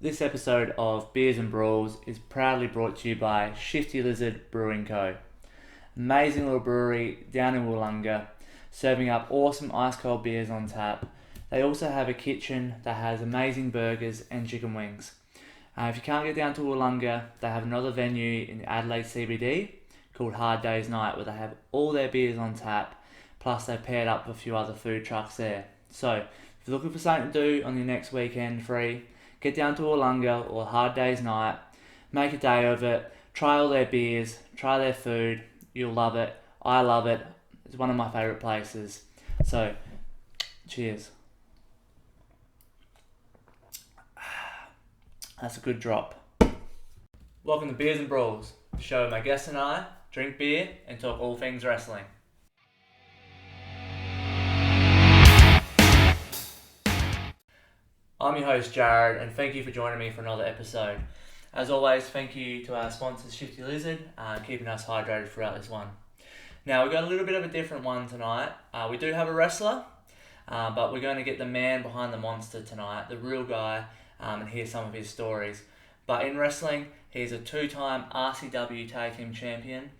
This episode of Beers and Brawls is proudly brought to you by Shifty Lizard Brewing Co. Amazing little brewery down in Wollonga, serving up awesome ice cold beers on tap. They also have a kitchen that has amazing burgers and chicken wings. If you can't get down to Wollonga, they have another venue in Adelaide CBD called Hard Day's Night, where they have all their beers on tap, plus they paired up with a few other food trucks there. So if you're looking for something to do on your next weekend free, get down to Wollonga or Hard Day's Night, make a day of it, try all their beers, try their food, you'll love it. I love it. It's one of my favourite places. So, cheers. That's a good drop. Welcome to Beers and Brawls, the show where my guests and I drink beer and talk all things wrestling. I'm your host Jared, and thank you for joining me for another episode. As always, thank you to our sponsors Shifty Lizard, keeping us hydrated throughout this one. Now, we've got a little bit of a different one tonight. We do have a wrestler, but we're going to get the man behind the monster tonight, the real guy, and hear some of his stories. But in wrestling, he's a two-time RCW Tag Team Champion,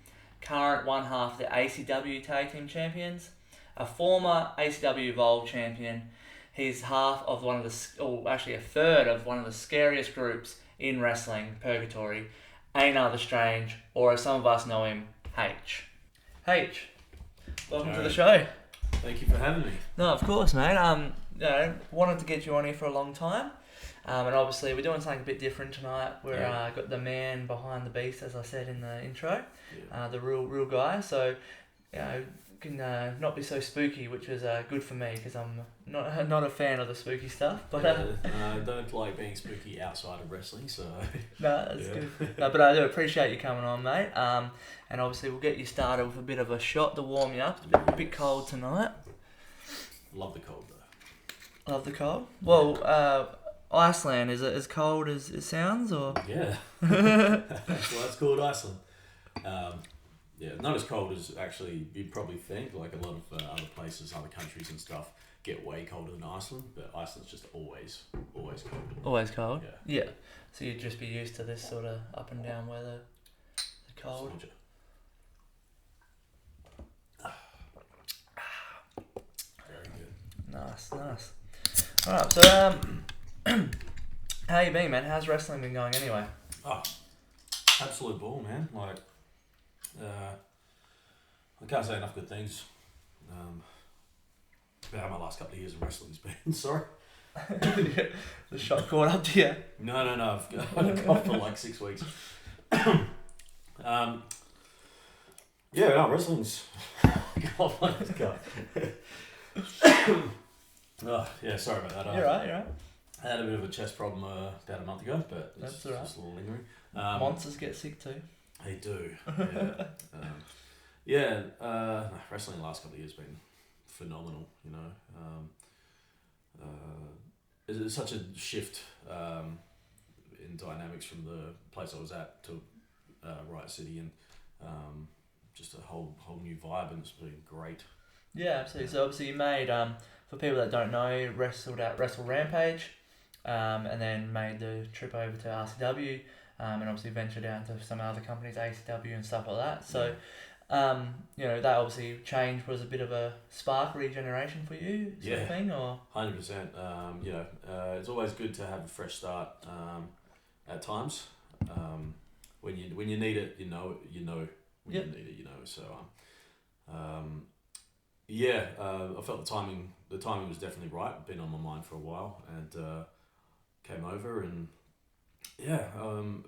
current one half of the ACW Tag Team Champions, a former ACW Evolve Champion. He's half of a third of one of the scariest groups in wrestling, Purgatory, Einar The Strange, or as some of us know him, H. H, welcome to the show. Thank you for having me. No, of course, mate. Wanted to get you on here for a long time, and obviously we're doing something a bit different tonight. We're got the man behind the beast, as I said in the intro, the real guy. So, can not be so spooky, which is good for me because I'm not a fan of the spooky stuff. But I don't like being spooky outside of wrestling, so no, that's good. No, but I do appreciate you coming on, mate. And obviously we'll get you started with a bit of a shot to warm you up. It's a bit cold tonight. Love the cold though. Love the cold. Well, Iceland, is it as cold as it sounds, or? Yeah. Well, that's called Iceland. Not as cold as actually you'd probably think. Like a lot of other places, other countries and stuff get way colder than Iceland, but Iceland's just always cold. Always cold? Yeah. So you'd just be used to this sort of up and down weather, the cold. Very good. Nice. Alright, so how you been, man? How's wrestling been going anyway? Oh, absolute ball, man. Like, I can't say enough good things about how my last couple of years of wrestling's been. Sorry. The shot caught up to you? No. I've had a cough for like 6 weeks. Wrestling's... God, my cough. Sorry about that. You're right. I had a bit of a chest problem about a month ago, but it's That's all right. just a little lingering. Monsters get sick too. They do. Wrestling the last couple of years has been phenomenal. It's such a shift in dynamics from the place I was at to Riot City, and just a whole new vibe, and it's been great. Yeah, absolutely. So obviously you made, for people that don't know, wrestled at Wrestle Rampage, and then made the trip over to RCW, and obviously ventured out to some other companies, ACW and stuff like that. So, that obviously change was a bit of a spark regeneration for you, sort of thing, or? 100%. It's always good to have a fresh start at times. When you need it, you know when you need it, So, I felt the timing was definitely right. Been on my mind for a while, and came over, and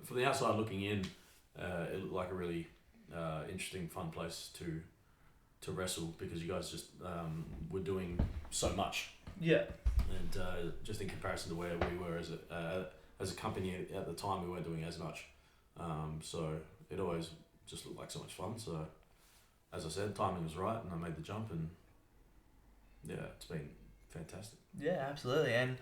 from the outside looking in, it looked like a really interesting, fun place to wrestle, because you guys just were doing so much. Yeah. And just in comparison to where we were as a company at the time, we weren't doing as much. So it always just looked like so much fun. So, as I said, timing was right, and I made the jump, and it's been fantastic. Yeah, absolutely. And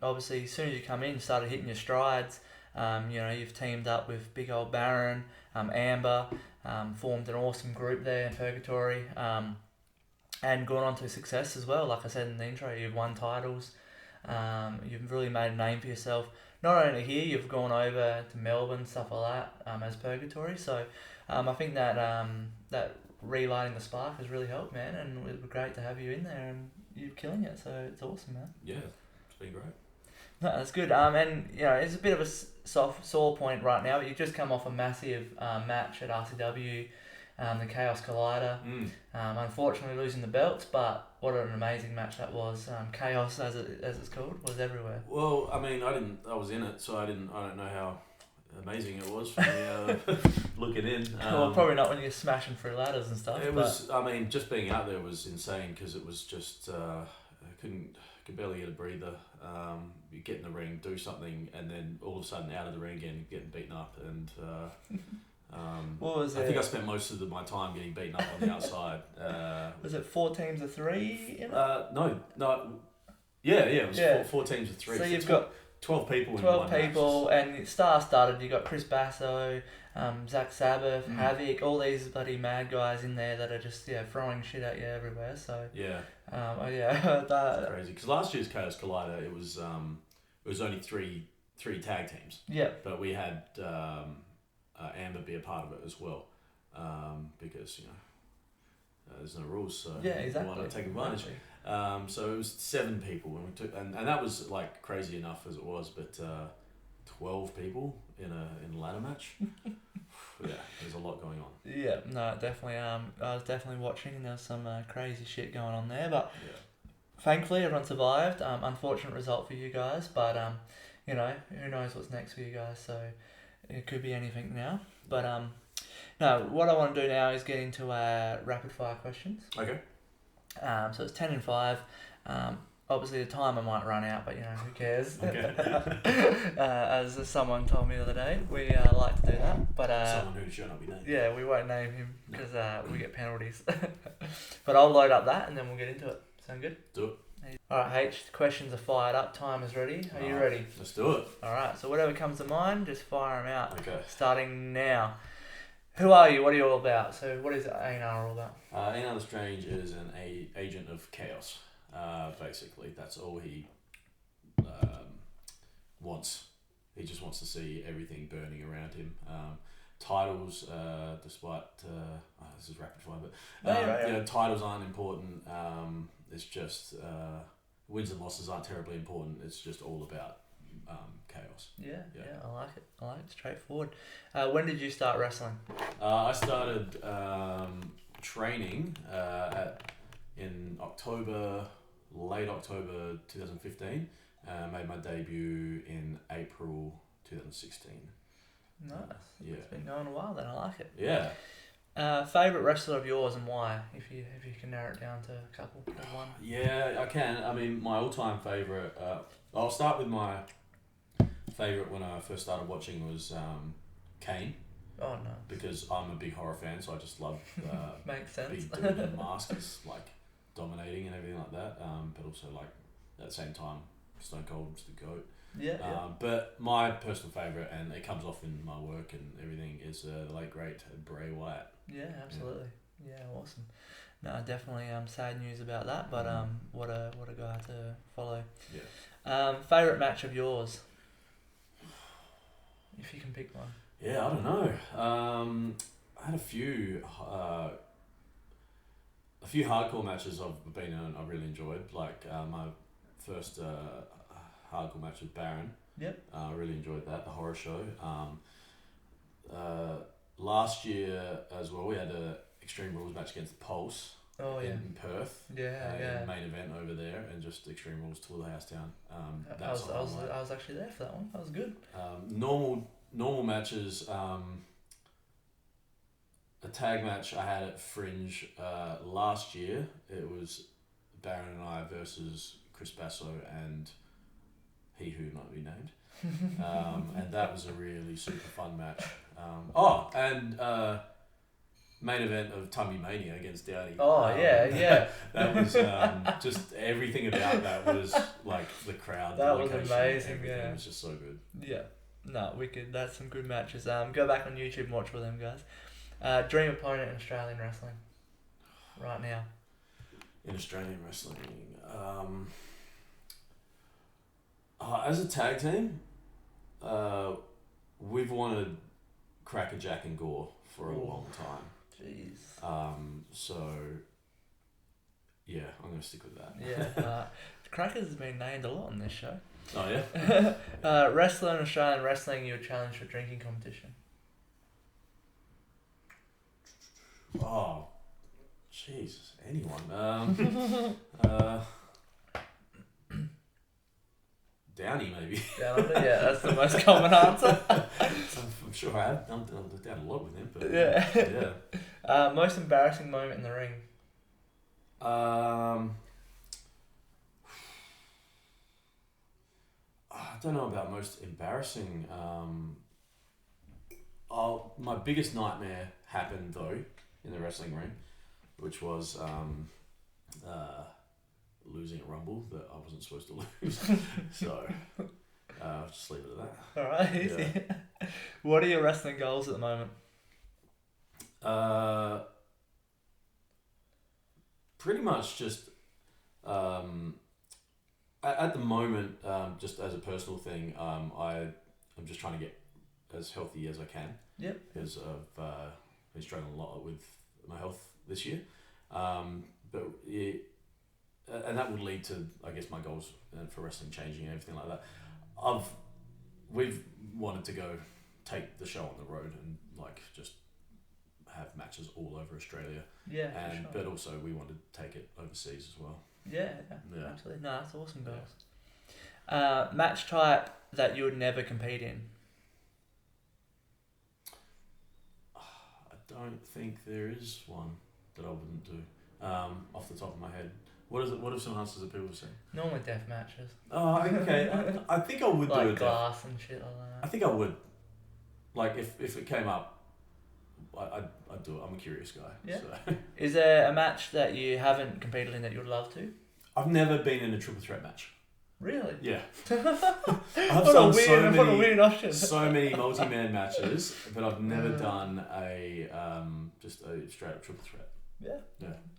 obviously, as soon as you come in, you started hitting your strides. You've teamed up with big old Baron, Amber, formed an awesome group there in Purgatory, and gone on to success as well. Like I said in the intro, you've won titles, You've really made a name for yourself. Not only here, you've gone over to Melbourne, stuff like that, as Purgatory. So I think that that relighting the spark has really helped, man, and it would be great to have you in there, and you're killing it. So it's awesome, man. Yeah, it's been great. No, that's good. And it's a bit of a sore point right now, but you've just come off a massive match at RCW, the Chaos Collider. Unfortunately, losing the belts, but what an amazing match that was. Chaos, as it's called, was everywhere. Well, I mean, I was in it, so I don't know how amazing it was for me looking in. Well, probably not when you're smashing through ladders and stuff. I mean, just being out there was insane because it was just I could barely get a breather. You get in the ring, do something, and then all of a sudden out of the ring again, getting beaten up. And what was it? I think I spent most of my time getting beaten up on the outside. Was it 4 teams of 3? No. Yeah, it was 4 teams of 3. So you've got 12 people. 12 people, and star-studded. You got Chris Basso, Zach Sabbath, Havoc, all these bloody mad guys in there that are just throwing shit at you everywhere. So that crazy. Because last year's Chaos Collider, it was only three tag teams. Yeah. But we had Amber be a part of it as well, because there's no rules, so exactly. why not take advantage? So it was 7 people, and we took, and that was like crazy enough as it was, but 12 people in a ladder match. Yeah, there's a lot going on. Yeah, no, definitely. I was definitely watching, and there was some crazy shit going on there, but thankfully everyone survived. Unfortunate result for you guys, but who knows what's next for you guys? So it could be anything now. But no, what I want to do now is get into rapid fire questions. Okay. So it's 10 and 5. Obviously the timer might run out, but who cares? Okay. As someone told me the other day, we like to do that. But someone who should not be named. Yeah, we won't name him because we get penalties. But I'll load up that and then we'll get into it. Sound good? Do it. Alright, H, the questions are fired up. Time is ready. Are you ready? Let's do it. Alright, so whatever comes to mind, just fire them out. Okay. Starting now. Who are you? What are you all about? So what is Einar all about? Einar The Strange is an agent of chaos. Basically, that's all he wants. He just wants to see everything burning around him. Titles, despite this is rapid fire, but titles aren't important. It's just wins and losses aren't terribly important. It's just all about chaos. Yeah, I like it. It's straightforward. When did you start wrestling? I started training in late October 2015. Made my debut in April 2016. Nice. Yeah. It's been going a while then. I like it. Yeah. Favourite wrestler of yours and why? If you can narrow it down to a couple or one. Yeah, I can. I mean, my all-time favourite. I'll start with my favourite when I first started watching was Kane. Oh no. Because I'm a big horror fan, so I just love makes sense. Big dude in mask is like dominating and everything like that. But also like at the same time, Stone Cold's the GOAT. Yeah. But my personal favourite, and it comes off in my work and everything, is the late great Bray Wyatt. Yeah, absolutely. Yeah, awesome. No, definitely sad news about that, but what a guy to follow. Yeah. Favourite match of yours? If you can pick one. Yeah, I don't know. I had a few hardcore matches I've been in. I really enjoyed. Like my first hardcore match with Baron. Yep. I really enjoyed that. The horror show. Last year as well, we had a Extreme Rules match against the Pulse. Oh yeah. In Perth. Yeah. Main event over there, and just Extreme Rules tore the house down. I was actually there for that one. That was good. Normal matches. A tag match I had at Fringe last year. It was Baron and I versus Chris Basso and he who not be named. And that was a really super fun match. Main event of Tummy Mania against Dowdy. Yeah. That was just everything about that was like the crowd. That the was location, amazing. everything Yeah, was just so good. Yeah, no, wicked. That's some good matches. Go back on YouTube and watch for them guys. Dream opponent in Australian wrestling right now. In Australian wrestling, As a tag team, we've wanted Crackerjack and Gore for a long time. Jeez. So, yeah, I'm going to stick with that. Yeah. Crackers has been named a lot on this show. Oh, yeah? Wrestler in Australian wrestling you would challenge for drinking competition. Oh, Jesus, anyone. Downy, maybe. Down under, yeah, that's the most common answer. I'm sure I have done a lot with him, but yeah. Most embarrassing moment in the ring. I don't know about most embarrassing. My biggest nightmare happened though in the wrestling ring, which was losing a rumble that I wasn't supposed to lose. So I'll just leave it at that. Alright, easy. Yeah. What are your wrestling goals at the moment? Pretty much just at the moment, just as a personal thing, I'm just trying to get as healthy as I can. Yep. Because I've been struggling a lot with my health this year. But yeah, and that would lead to, I guess, my goals for wrestling changing and everything like that. We've wanted to go take the show on the road and like just have matches all over Australia. Yeah. And Sure. but also we want to take it overseas as well. Yeah, absolutely. No, that's awesome goals. Yeah. Match type that you would never compete in. I don't think there is one that I wouldn't do. Off the top of my head. What is it? What have some answers that people say? Normally death matches. Oh, okay. I think I would like do it. Glass and shit like that. I think I would. Like if it came up, I'd do it. I'm a curious guy. Yeah. So. Is there a match that you haven't competed in that you would love to? I've never been in a triple threat match. Really? Yeah. I've done so weird option. So many multi-man matches, but I've never done a just a straight up triple threat. Yeah.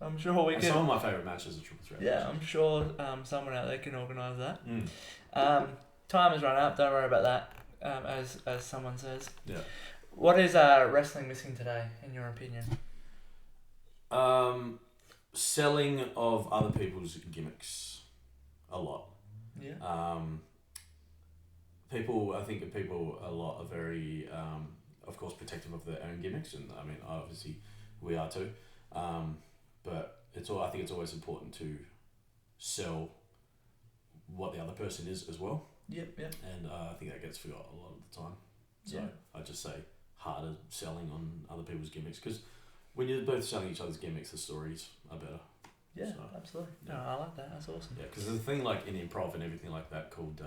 I'm sure we can. Some of my favourite matches are triple threat. Yeah, matches. I'm sure someone out there can organise that. Mm. Time has run out. Don't worry about that. As someone says. Yeah. What is wrestling missing today, in your opinion? Selling of other people's gimmicks, a lot. Yeah. I think people a lot are very, of course, protective of their own gimmicks, and I mean, obviously, we are too. But I think it's always important to sell what the other person is as well. Yep. And I think that gets forgot a lot of the time. So yeah. I just say harder selling on other people's gimmicks, because when you're both selling each other's gimmicks, the stories are better. Yeah, so, absolutely. Yeah. No, I like that. That's awesome. Yeah, because there's a thing like in improv and everything like that called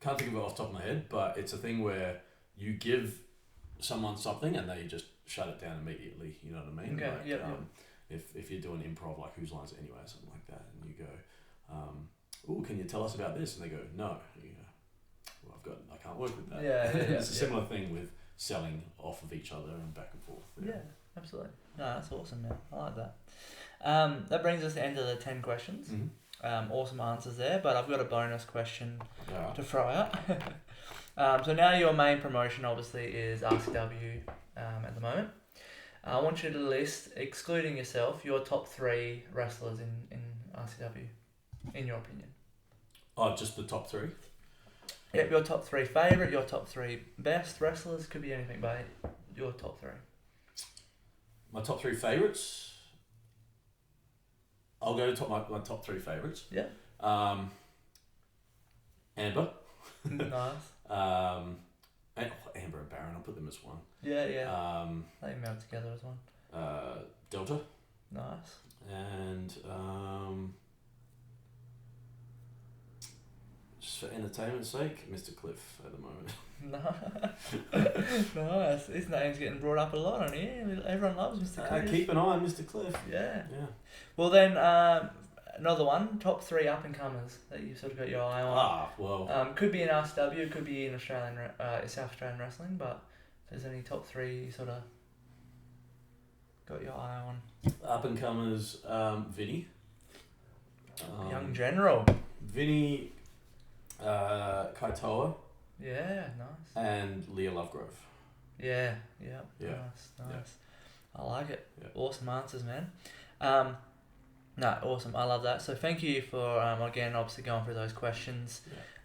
can't think of it off the top of my head, but it's a thing where you give someone something and they just shut it down immediately. You know what I mean? Okay. Like, yep. If you're doing improv, like Whose Lines It Anyway, or something like that, and you go, "Oh, can you tell us about this?" and they go, "No." You go, "Well, I can't work with that." Yeah. It's a similar thing with selling off of each other and back and forth. Yeah, absolutely. No, that's awesome, man. I like that. That brings us to the end of the 10 questions. Mm-hmm. Awesome answers there, but I've got a bonus question Yeah. to throw out. So now your main promotion obviously is RCW at the moment. I want you to list, excluding yourself, your top 3 wrestlers in RCW, in your opinion. Oh, just the top 3? Yep, your top 3 favourite, your top 3 best wrestlers, could be anything, but your top 3. My top 3 favourites? I'll go to my top 3 favourites. Yeah. Amber. Nice. Amber and Baron, I'll put them as one. Yeah. They meld together as one. Delta. Nice. And just for entertainment's sake, Mr. Cliff at the moment. Nice. His name's getting brought up a lot on here. Everyone loves Mr. Cliff. Keep an eye on Mr. Cliff. Yeah. Yeah. Well then, another one, top 3 up and comers that you've sort of got your eye on. Well. Could be in RCW, could be in South Australian wrestling, but if there's any top 3 you sort of got your eye on. Up and comers, Vinny. Young General. Vinny Kaitoa. Yeah, nice. And Leah Lovegrove. Yeah. Nice. Yeah. I like it. Yeah. Awesome answers, man. No, awesome. I love that. So thank you for again obviously going through those questions.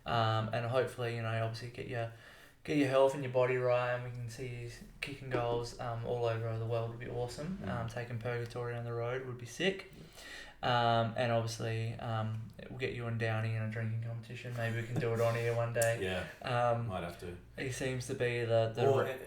Yeah. And hopefully obviously get your health and your body right, and we can see you kicking goals all over the world would be awesome. Taking Purgatory on the road would be sick. And obviously we'll get you and Downey in a drinking competition. Maybe we can do it on here one day. Yeah. Might have to. He seems to be the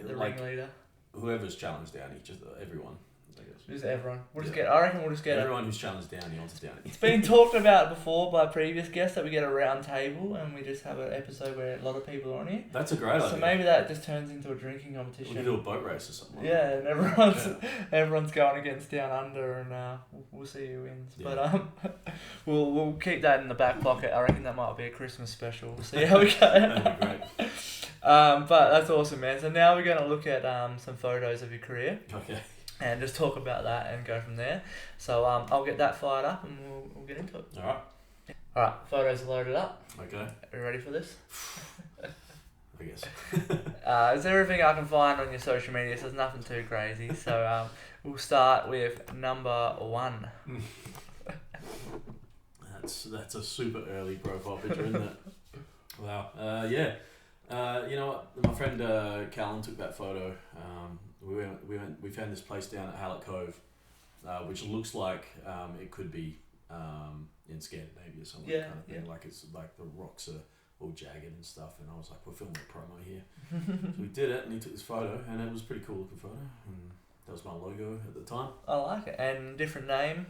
ringleader. Whoever's challenged Downey, just everyone. I guess. Just everyone. I reckon we'll just get everyone who's challenged Downey onto Downey. It's been talked about before by previous guests that we get a round table and we just have an episode where a lot of people are on here. That's a great idea. So maybe that just turns into a drinking competition. We could do a boat race or something. Yeah, and everyone's going against Down Under, and we'll see who wins. Yeah. But we'll keep that in the back pocket. I reckon that might be a Christmas special. We'll see how we go. That'd be great. But that's awesome, man. So now we're going to look at some photos of your career. Okay. And just talk about that and go from there. So I'll get that fired up and we'll get into it. Alright, photos are loaded up. Okay. Are you ready for this? I guess. It's everything I can find on your social media, so there's nothing too crazy. So we'll start with number 1. That's a super early profile picture, isn't it? Wow. Yeah. You know what? My friend Callan took that photo. We found this place down at Hallett Cove, which looks like it could be in Scandinavia or something. Yeah, kind of thing. Like it's like the rocks are all jagged and stuff. And I was like, we're filming a promo here. So we did it, and he took this photo, and it was a pretty cool looking photo. And that was my logo at the time. I like it. And different name.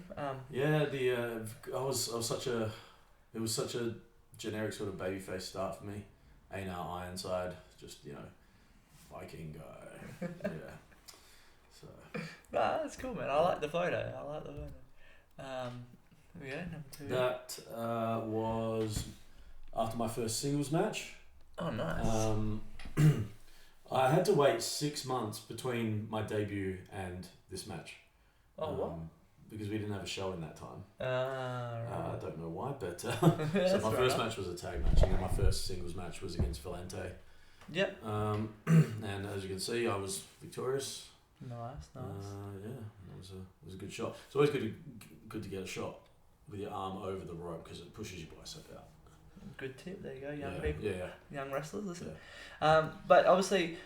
Yeah, it was such a generic sort of babyface start for me. Einar Ironside, just Viking guy. Yeah. So. Nah, that's cool, man. I like the photo. Yeah, number 2. That was after my first singles match. Oh, nice. I had to wait 6 months between my debut and this match. Oh, what? Because we didn't have a show in that time. Right. I don't know why, but so my first match was a tag match, and then my first singles match was against Valente. Yep. And as you can see, I was victorious. Nice. Yeah, it was a good shot. It's always good to get a shot with your arm over the rope because it pushes your bicep out. Good tip. There you go, young people. Yeah. Young wrestlers, listen. Yeah. But obviously,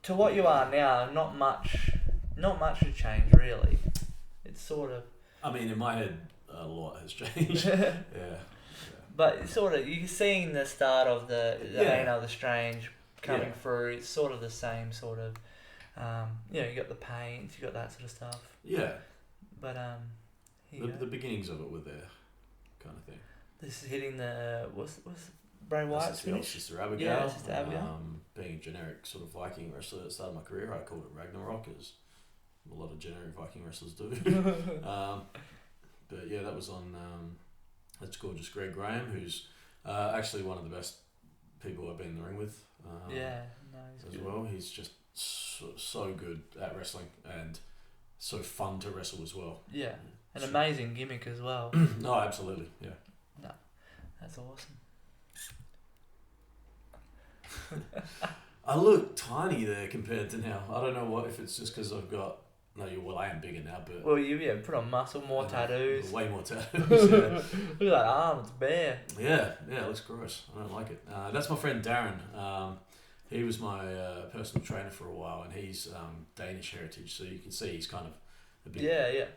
to what you are now, not much has changed really. It's sort of. I mean, in my head, a lot has changed. Yeah. But sort of, you're seeing the start of the Einar The Strange coming through. It's sort of the same sort of. You got the paint, you got that sort of stuff. Yeah. But the beginnings of it were there, kind of thing. This is hitting the what's Bray Wyatt's finish? Sister Abigail. Yeah, Sister Abigail. Being a generic sort of Viking wrestler at the start of my career, I called it Ragnarok, as a lot of generic Viking wrestlers do. But yeah, that was on. That's gorgeous Greg Graham, who's actually one of the best people I've been in the ring with. He's good. Well, he's just so good at wrestling and so fun to wrestle as well. Yeah, an amazing gimmick as well. No, absolutely, yeah. No, that's awesome. I look tiny there compared to now. I don't know if it's just because I've got. No, I am bigger now, but. Well, you put on muscle, more tattoos. Way more tattoos. Look at that arm, it's bare. Yeah, it looks gross. I don't like it. That's my friend Darren. He was my personal trainer for a while, and he's Danish heritage, so you can see he's kind of a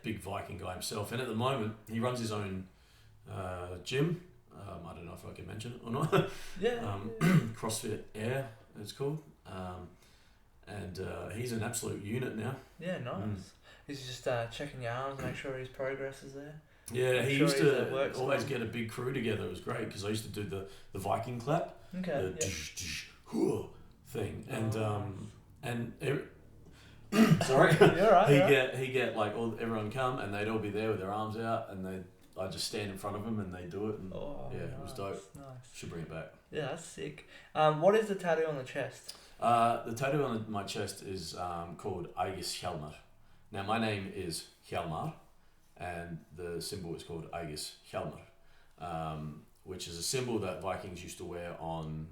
big Viking guy himself. And at the moment, he runs his own gym. I don't know if I can mention it or not. CrossFit Air, it's called. And he's an absolute unit now. Yeah, nice. He's just checking your arms, make sure his progress is there. Yeah, he used to always get a big crew together. It was great because I used to do the Viking clap. Okay. Thing and sorry, you're right. He get like everyone come and they'd all be there with their arms out and I'd just stand in front of them and they do it and it was dope. Nice. Should bring it back. Yeah, that's sick. What is the tattoo on the chest? The tattoo on my chest is called Aegis Hjalmar. Now my name is Hjalmar and the symbol is called Aegis Hjalmar. which is a symbol that Vikings used to wear on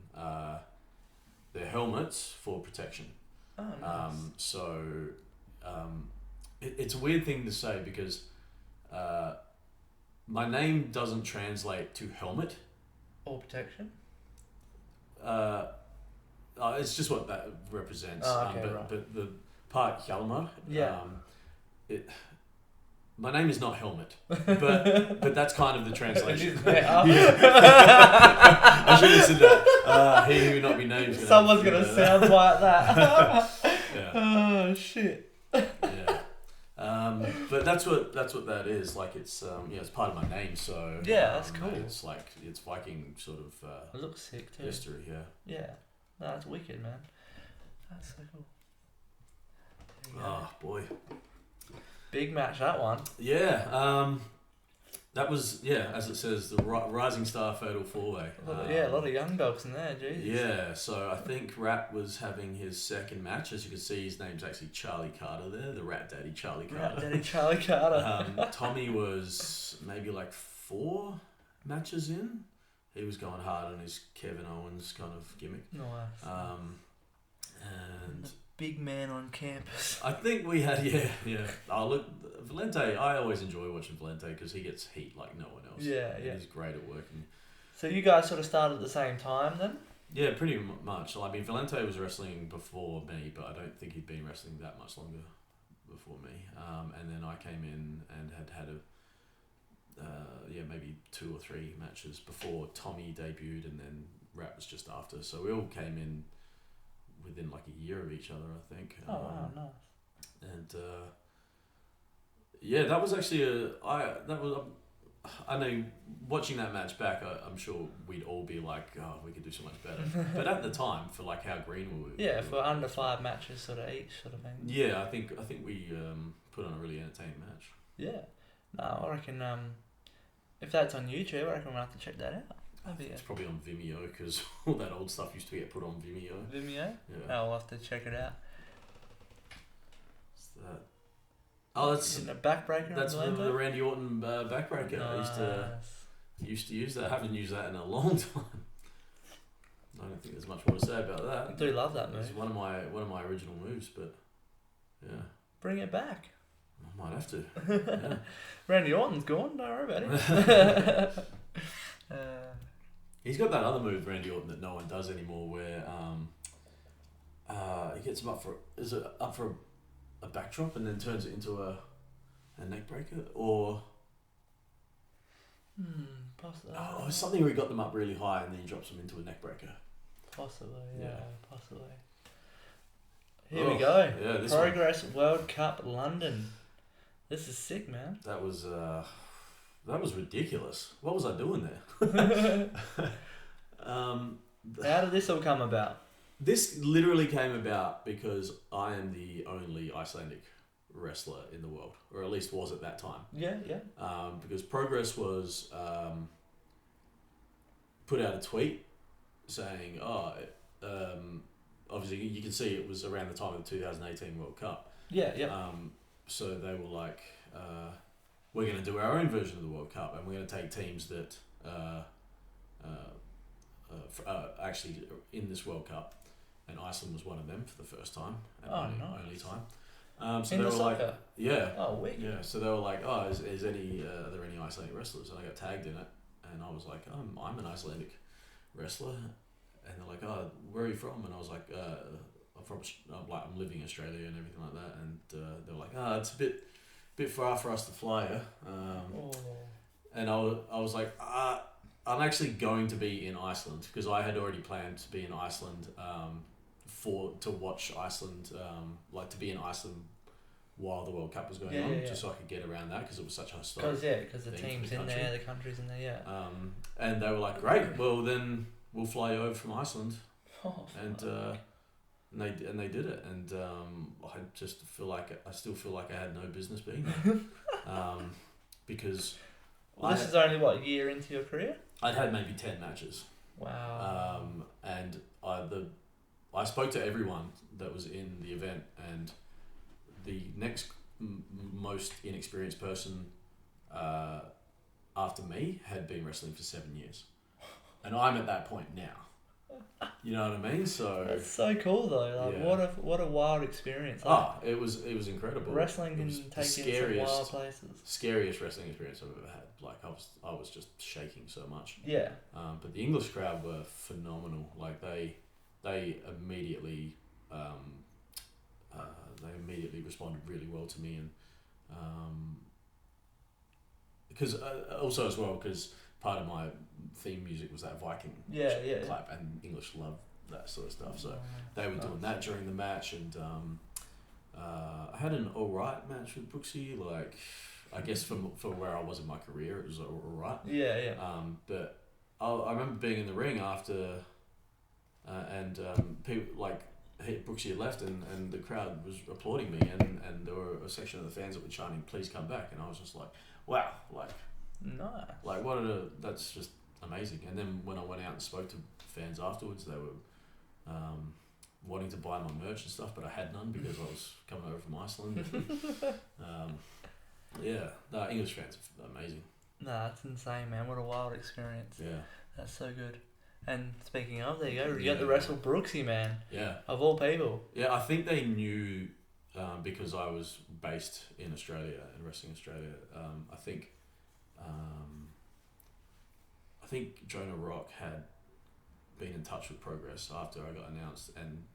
their helmets for protection. Oh, nice. It's a weird thing to say because my name doesn't translate to helmet. Or protection? It's just what that represents. Oh, okay, right. But the part Hjalmar, my name is not Helmet, but that's kind of the translation. I should have said that. He who not be named. Someone's gonna sound like that. Yeah. Oh shit. Yeah. But that's what that is. Like it's it's part of my name. So yeah, that's cool. It's like it's Viking sort of. It looks sick too. History, yeah. Yeah, no, that's wicked, man. That's so cool. Oh boy. Big match, that one. Yeah, that was, as it says, the Rising Star Fatal 4-Way. A lot of young dogs in there, jeez. Yeah, so I think Rat was having his second match. As you can see, his name's actually Charlie Carter there, the Rat Daddy Charlie Carter. Rat Daddy Charlie Carter. Tommy was maybe like 4 matches in. He was going hard on his Kevin Owens kind of gimmick. Nice. And... big man on campus. I think we had, yeah. Oh, look, Valente, I always enjoy watching Valente because he gets heat like no one else. Yeah. He's great at working. So you guys sort of started at the same time then? Yeah, pretty much. I mean, Valente was wrestling before me, but I don't think he'd been wrestling that much longer before me. And then I came in and had maybe 2 or 3 matches before Tommy debuted, and then Rat was just after. So we all came in within like a year of each other, I think. Oh wow, nice. And that was actually I know watching that match back, I'm sure we'd all be like, oh, we could do so much better. But at the time, for like how green we were, for under 5 matches sort of each sort of thing. Yeah, I think we put on a really entertaining match. Yeah, no, I reckon if that's on YouTube, I reckon we'll have to check that out. It's probably on Vimeo because all that old stuff used to get put on Vimeo. Vimeo? Yeah. I'll have to check it out. What's that? Oh, that's a backbreaker. That's the Randy Orton backbreaker. Nice. I used to use that. I haven't used that in a long time. I don't think there's much more to say about that. I do love that move. It's one of my original moves, but yeah. Bring it back. I might have to. Yeah. Randy Orton's gone. Don't worry about it. He's got that other move, Randy Orton, that no one does anymore, where he gets him up for a backdrop and then turns it into a neck breaker, or possibly. Oh, something where he got them up really high and then he drops them into a neck breaker. Possibly, possibly. Here we go. Yeah, this Progress World Cup London. This is sick, man. That was ridiculous. What was I doing there? How did this all come about? This literally came about because I am the only Icelandic wrestler in the world, or at least was at that time. Yeah. Because Progress was put out a tweet saying, obviously you can see it was around the time of the 2018 World Cup. Yeah. So they were like, we're going to do our own version of the World Cup, and we're going to take teams that actually in this World Cup, and Iceland was one of them for the first time, and only time. So in they were soccer? like, yeah. Oh, wicked. Yeah, so they were like, are there any Icelandic wrestlers? And I got tagged in it, and I was like, I'm an Icelandic wrestler, and they're like, oh, where are you from? And I was like, I'm living in Australia and everything like that, and they were like, it's a bit far for us to fly here. And I was like, I'm actually going to be in Iceland, because I had already planned to be in Iceland to watch Iceland, to be in Iceland while the World Cup was going on, just so I could get around that, because it was such a historic because the team's in there, the country's in there, and they were like, great, well then we'll fly you over from Iceland. And they did it, and I just still feel like I had no business being there, because this is only a year into your career. I'd had maybe 10 matches. Wow. And I spoke to everyone that was in the event, and the next most inexperienced person after after me had been wrestling for 7 years, and I'm at that point now. You know what I mean? So that's so cool though. Like, yeah. what a wild experience. Like, it was incredible. wrestling can take you to some wild places. Scariest wrestling experience I've ever had. Like I was just shaking so much. Yeah. But the English crowd were phenomenal. Like they immediately responded really well to me, and because also as well because part of my theme music was that Viking clap, and English love that sort of stuff. So they were doing that during the match, and I had an alright match with Brooksy. Like I guess for where I was in my career, it was alright. Yeah. But I remember being in the ring after, and people like Brooksy had left, and the crowd was applauding me, and there were a section of the fans that were chanting, "Please come back," and I was just like, wow, like. Nice. Like that's just amazing. And then when I went out and spoke to fans afterwards, they were wanting to buy my merch and stuff, but I had none because I was coming over from Iceland. English fans are amazing. Nah, that's insane, man. What a wild experience. Yeah. That's so good. And speaking of, there you go. You got the Wrestle Brooksy, man. Yeah. Of all people. Yeah, I think they knew because I was based in Australia and wrestling Australia. I think Jonah Rock had been in touch with Progress after I got announced, and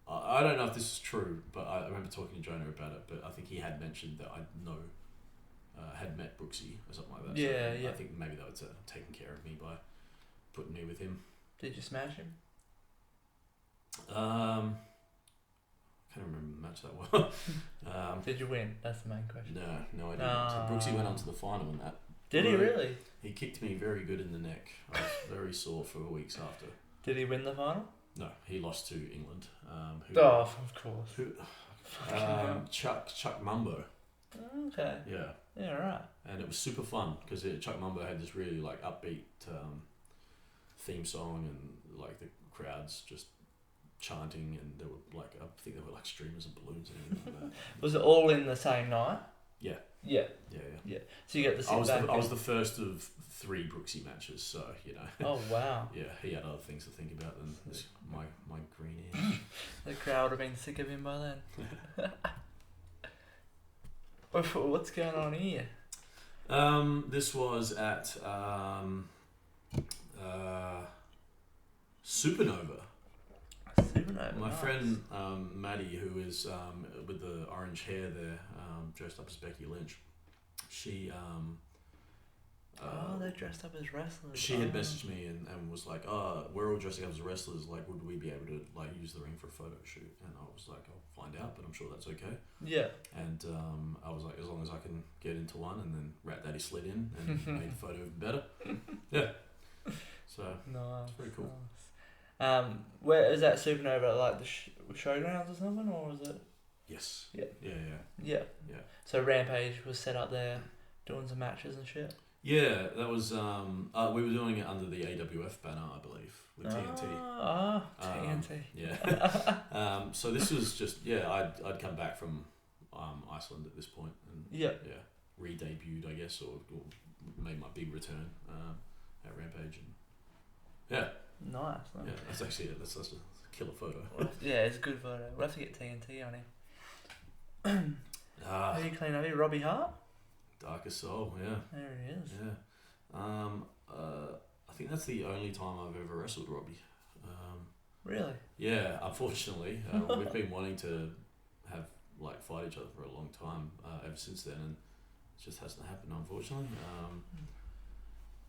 I don't know if this is true, but I remember talking to Jonah about it. But I think he had mentioned that had met Brooksy or something like that. Yeah. I think maybe they were taking care of me by putting me with him. Did you smash him? I can't remember the match that well. Did you win? That's the main question. No, I didn't. So Brooksy went on to the final in that. Did he really? He kicked me very good in the neck. I was very sore for weeks after. Did he win the final? No, he lost to England. Of course. Chuck Mumbo. Okay. Yeah, right. And it was super fun because Chuck Mumbo had this really like upbeat theme song, and like the crowds just chanting, and there were like I think there were like streamers and balloons and everything like that. Was it all in the same night? Yeah. Yeah. So you got the I was the first of 3 Brooksy matches, so you know. Oh wow. Yeah, he had other things to think about than this, my green ears. The crowd would have been sick of him by then. What's going on here? This was at Supernova. My friend Maddie, who is with the orange hair there, dressed up as Becky Lynch. She they dressed up as wrestlers. She had messaged me and was like, "Oh, we're all dressing up as wrestlers. Like, would we be able to like use the ring for a photo shoot?" And I was like, "I'll find out, but I'm sure that's okay." Yeah. And I was like, as long as I can get into one, and then Rat Daddy slid in and made the photo even better. Yeah. So nice. It's very cool. Nice. Where is that Supernova? Like the showgrounds or something, or was it? Yes. Yeah. So Rampage was set up there, doing some matches and shit. Yeah, that was we were doing it under the AWF banner, I believe, with TNT. TNT. Yeah. So this was just I'd come back from Iceland at this point and re-debuted, I guess, or made my big return at Rampage, and Nice. Yeah, that's actually that's a killer photo. Yeah, it's a good photo. We'll have to get TNT on him. How you clean up here? Robbie Hart? Darkest Soul, yeah. There he is. Yeah. I think that's the only time I've ever wrestled Robbie. Really? Yeah, unfortunately. We've been wanting to fight each other for a long time ever since then, and it just hasn't happened, unfortunately.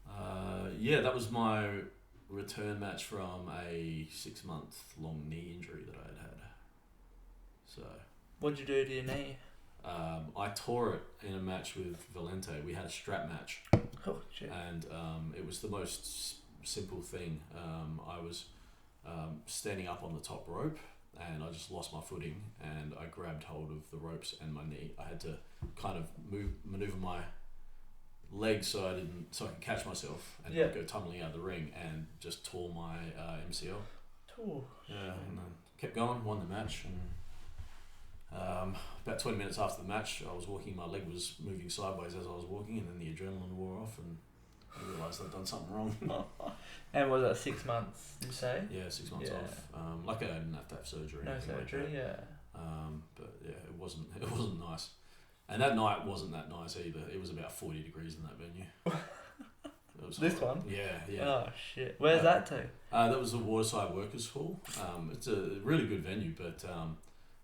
That was my return match from a 6-month-long knee injury that I had. So. What'd you do to your knee? I tore it in a match with Valente. We had a strap match. Oh shit! And it was the most simple thing. I was standing up on the top rope, and I just lost my footing, and I grabbed hold of the ropes and my knee. I had to kind of maneuver my legs so I could catch myself and not go tumbling out of the ring, and just tore my MCL. Oh, yeah, and then kept going, won the match, and About 20 minutes after the match, I was walking, my leg was moving sideways as I was walking, and then the adrenaline wore off, and I realised I'd done something wrong. And was that 6 months, did you say? Yeah, 6 months off. Luckily I didn't have to have surgery. No surgery, like yeah. But yeah, it wasn't nice. And that night wasn't that nice either. It was about 40 degrees in that venue. This one? Yeah. Oh shit! Where's that to? That was the Waterside Workers Hall. It's a really good venue, but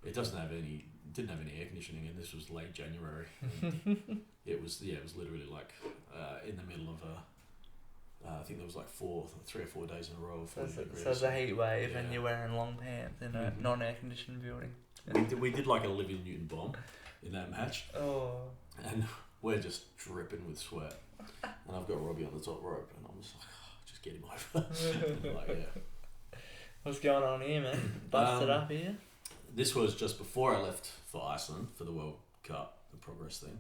it didn't have any air conditioning, and this was late January. It was literally like in the middle of I think there was like 3 or 4 days in a row of 40 degrees. So it's a heat wave, and you're wearing long pants in a non-air conditioned building. We did like a Olivia Newton-Bomb in that match. Oh. And we're just dripping with sweat. And I've got Robbie on the top rope, and I'm just like, just get him over. Like, yeah. What's going on here, man? Busted up here? This was just before I left for Iceland for the World Cup, the Progress thing.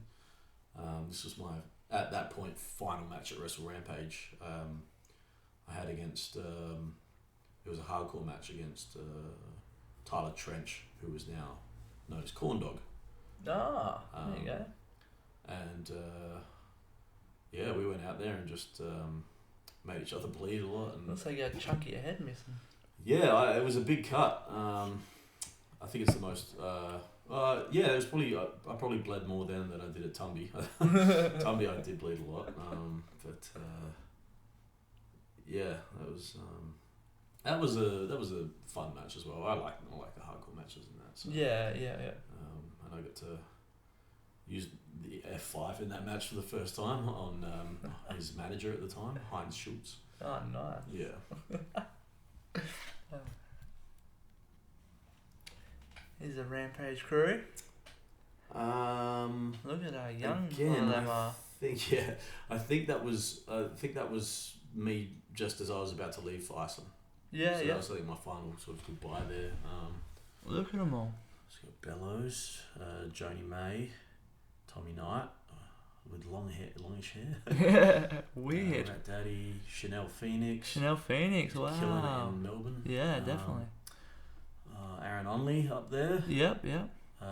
This was my, at that point, final match at Wrestle Rampage. I had against, it was a hardcore match against Tyler Trench, who was now known as Corn Dog. Ah, there you go. And yeah, we went out there and just made each other bleed a lot. And looks like you had a chunk of your head missing. Yeah, it was a big cut. I think it's the most. Yeah, it was probably. I probably bled more then than I did at Tumby. Tumby, I did bleed a lot. But yeah, that was a fun match as well. I like the hardcore matches and that. So, yeah. And I got to use the F5 in that match for the first time on his manager at the time, Heinz Schultz. Oh, nice. Yeah. Here's a Rampage crew. Look at how young all of them are. I think that was me just as I was about to leave for Iceland. Yeah, so yeah. That was like my final sort of goodbye there. Look at them all. So got Bellows, Joni May, Tommy Knight, with longish hair. Weird. Rat Daddy, Chanel Phoenix. Wow. Killing it in Melbourne. Yeah, definitely. Aaron Onley up there. Yep.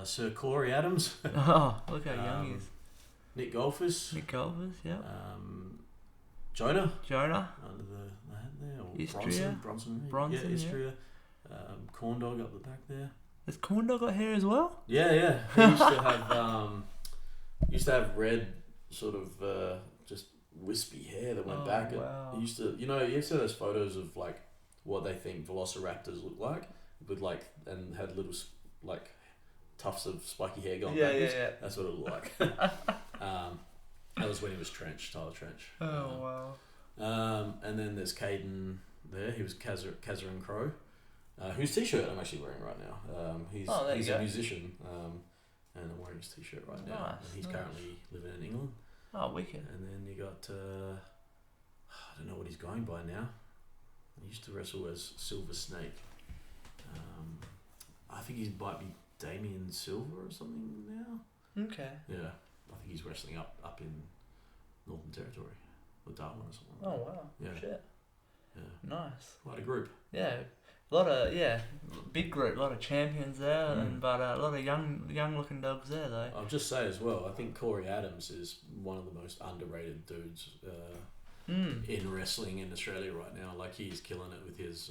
Sir Corey Adams. Oh, look how young he is. Nick Golfers. Yep. Jonah. Under the hat there. Or Istria. Bronson. Yeah, Istria. Corn Dog up the back there. Has Corn Dog got hair as well? Yeah. He used to have red sort of just wispy hair that went back. Wow. And he used to, you see those photos of like what they think velociraptors look like, with like, and had little like tufts of spiky hair going backwards. Yeah. That's what it looked like. That was when he was Tyler Trench. Oh, wow. And then there's Caden there. He was Kazza Crow, whose t-shirt I'm actually wearing right now. He's a musician, and I'm wearing his t-shirt right now. Nice, And he's currently living in England. Oh, wicked. And then you got, I don't know what he's going by now. He used to wrestle as Silver Snake. I think he might be Damien Silver or something now. Okay. Yeah, I think he's wrestling up in Northern Territory or Darwin or something. Oh, wow. Yeah. Shit. Yeah. Nice. Quite a group. Yeah. Big group, a lot of champions there, but a lot of young looking dogs there though. I'll just say as well, I think Corey Adams is one of the most underrated dudes in wrestling in Australia right now. Like, he's killing it with his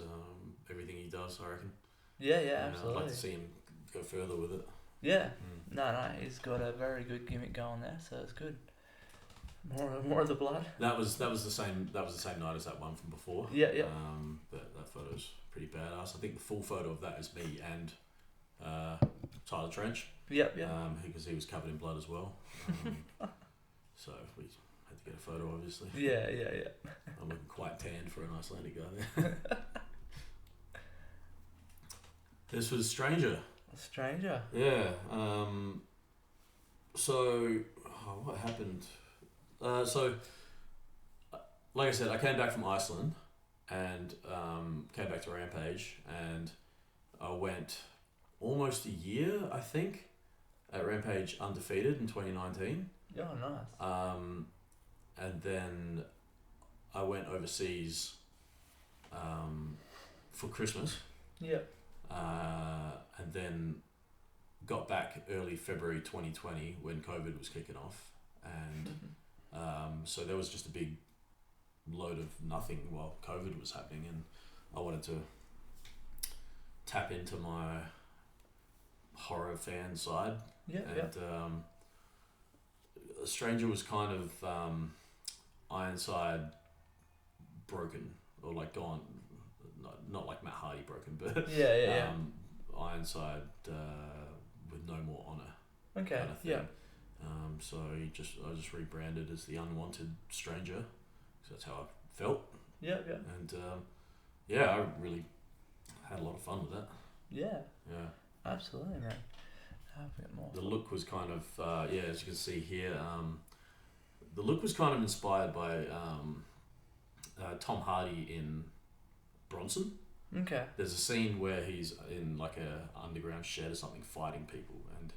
everything he does, I reckon. Yeah, absolutely. I'd like to see him go further with it. Yeah. No, he's got a very good gimmick going there, so it's good. More of the blood. That was the same night as that one from before. Yeah. That photo's pretty badass. I think the full photo of that is me and Tyler Trench. Yep. Because he was covered in blood as well. So we had to get a photo, obviously. Yeah. I'm looking quite tanned for an Icelandic guy there. This was Stranger. Yeah. So what happened? So like I said, I came back from Iceland and came back to Rampage, and I went almost a year, I think, at Rampage undefeated in 2019. Oh, nice. And then I went overseas for Christmas. Yep. And then got back early February 2020 when COVID was kicking off, and so there was just a big load of nothing while COVID was happening, and I wanted to tap into my horror fan side. A Stranger was kind of Ironside broken, or like gone, not like Matt Hardy broken, but Ironside with no more honor. Okay. Kind of thing. So I just rebranded as the Unwanted Stranger, because that's how I felt. Yeah. And I really had a lot of fun with that. Yeah. Absolutely, man. I've got more. The look was kind of as you can see here. The look was kind of inspired by Tom Hardy in Bronson. Okay. There's a scene where he's in like a underground shed or something fighting people, and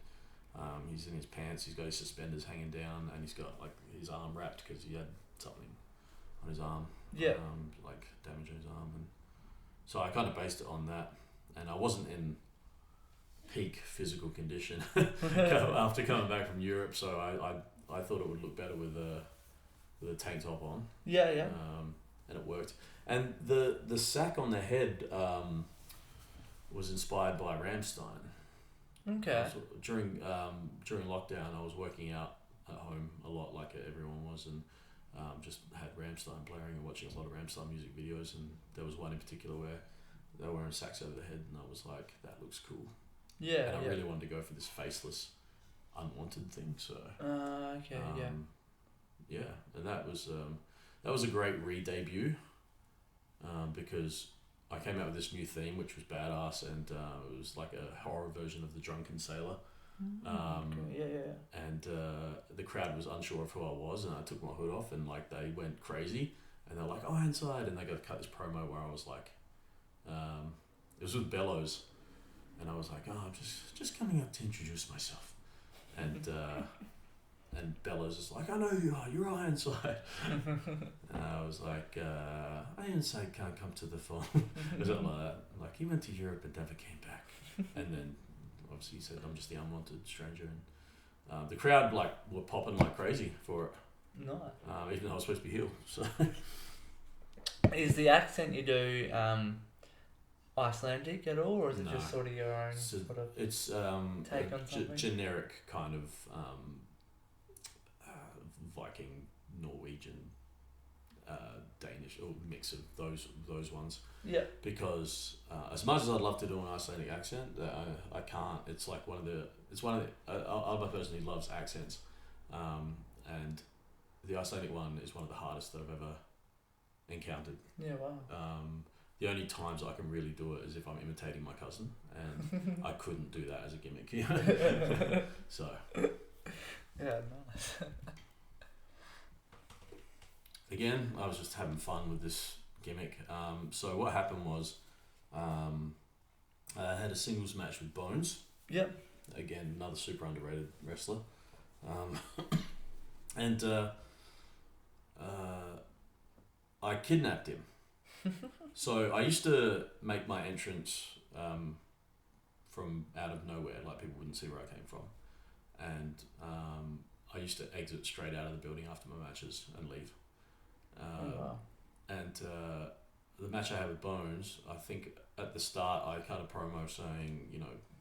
he's in his pants, he's got his suspenders hanging down, and he's got like his arm wrapped because he had something on his arm. Yeah. Like damaging his arm, and so I kind of based it on that, and I wasn't in peak physical condition after coming back from Europe, so I thought it would look better with a tank top on. Yeah. And it worked. And the sack on the head was inspired by Rammstein. Okay. So during lockdown, I was working out at home a lot, like everyone was, and just had Rammstein blaring and watching a lot of Rammstein music videos. And there was one in particular where they were wearing sacks over the head, and I was like, that looks cool. Yeah. And I really wanted to go for this faceless, unwanted thing. So. Yeah, and that was a great re-debut, because I came out with this new theme, which was badass, and it was like a horror version of The Drunken Sailor. And the crowd was unsure of who I was, and I took my hood off, and like they went crazy, and they're like, "Oh, inside!" And they got to cut this promo where I was like, it was with Bellows, and I was like, "Oh, I'm just coming up to introduce myself," and Bellows is like, "I know who you are. You're Ironside." And I was like, "Ironside can't come to the phone." Or something like that. Like, he went to Europe and never came back. And then obviously he said, "I'm just the Unwanted Stranger," and the crowd like were popping like crazy for it. Nice. Even though I was supposed to be healed. So. Is the accent you do Icelandic at all, or is it just sort of your own sort of it's take on something? Generic kind of Viking, Norwegian, Danish, or mix of those ones. Yeah. Because as much as I'd love to do an Icelandic accent, I can't. It's like one of the. I'm a person who loves accents, and the Icelandic one is one of the hardest that I've ever encountered. Yeah. Wow. The only times I can really do it is if I'm imitating my cousin, and I couldn't do that as a gimmick. So. Yeah. Nice. Again, I was just having fun with this gimmick. So what happened was, I had a singles match with Bones. Yep. Again, another super underrated wrestler. And I kidnapped him. So I used to make my entrance from out of nowhere, like people wouldn't see where I came from. And I used to exit straight out of the building after my matches and leave. Wow. And the match I had with Bones, I think at the start I cut a promo saying,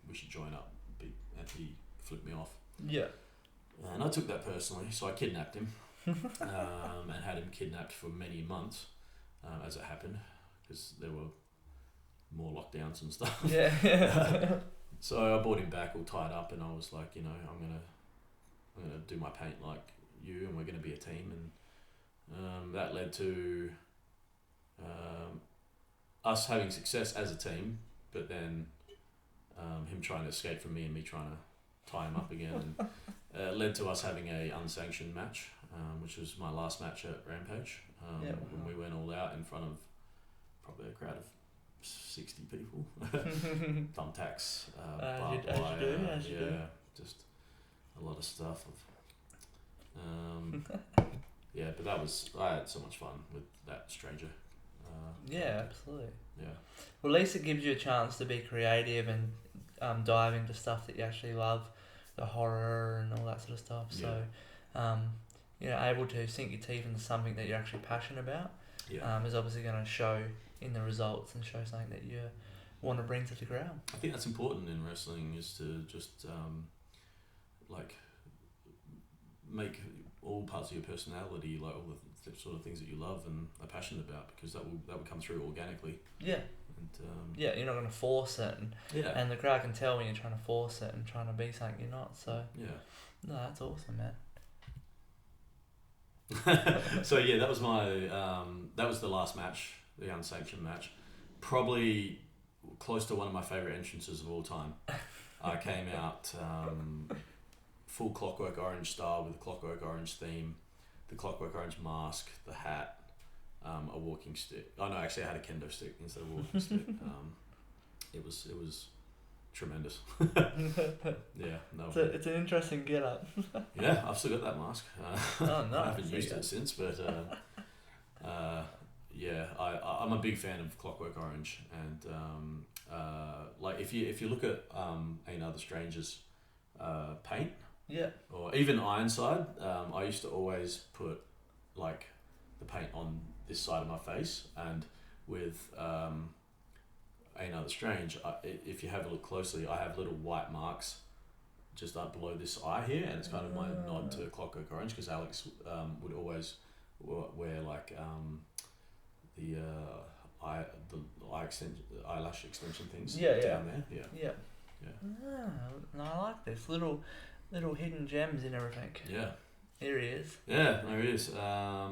we should join up, and he flipped me off. Yeah. And I took that personally, so I kidnapped him, and had him kidnapped for many months, as it happened, because there were more lockdowns and stuff. Yeah. So I brought him back all tied up, and I was like, I'm gonna do my paint like you, and we're gonna be a team, and that led to us having success as a team, but then him trying to escape from me and me trying to tie him up again, and led to us having a unsanctioned match, which was my last match at Rampage, when we went all out in front of probably a crowd of 60 people, thumbtacks, barbed wire, just a lot of stuff. But I had so much fun with that Stranger. Yeah, absolutely. Yeah. Well, at least it gives you a chance to be creative and dive into stuff that you actually love, the horror and all that sort of stuff. So, able to sink your teeth into something that you're actually passionate about is obviously going to show in the results and show something that you want to bring to the ground. I think that's important in wrestling, is to just make all parts of your personality, like all the sort of things that you love and are passionate about, because that will come through organically. Yeah. And you're not going to force it, and the crowd can tell when you're trying to force it and trying to be something you're not. So no, that's awesome, man. So yeah, that was that was the last match, the unsanctioned match. Probably close to one of my favourite entrances of all time. I came out full Clockwork Orange style with the Clockwork Orange theme, the Clockwork Orange mask, the hat, a walking stick. Oh no, actually I had a kendo stick instead of a walking stick. It was tremendous. It's an interesting get up. Yeah, I've still got that mask. Oh no, I haven't used it since, but I'm a big fan of Clockwork Orange, and if you look at Einar The Strange's paint, or even Ironside, I used to always put like the paint on this side of my face, and with Einar The Strange, if you have a look closely, I have little white marks just up below this eye here, and it's kind of my nod to Clockwork Orange, because Alex would always wear like the eyelash extension things down there. Yeah. No, I like this little hidden gems in everything. Yeah. Here he is. Yeah, there he is. I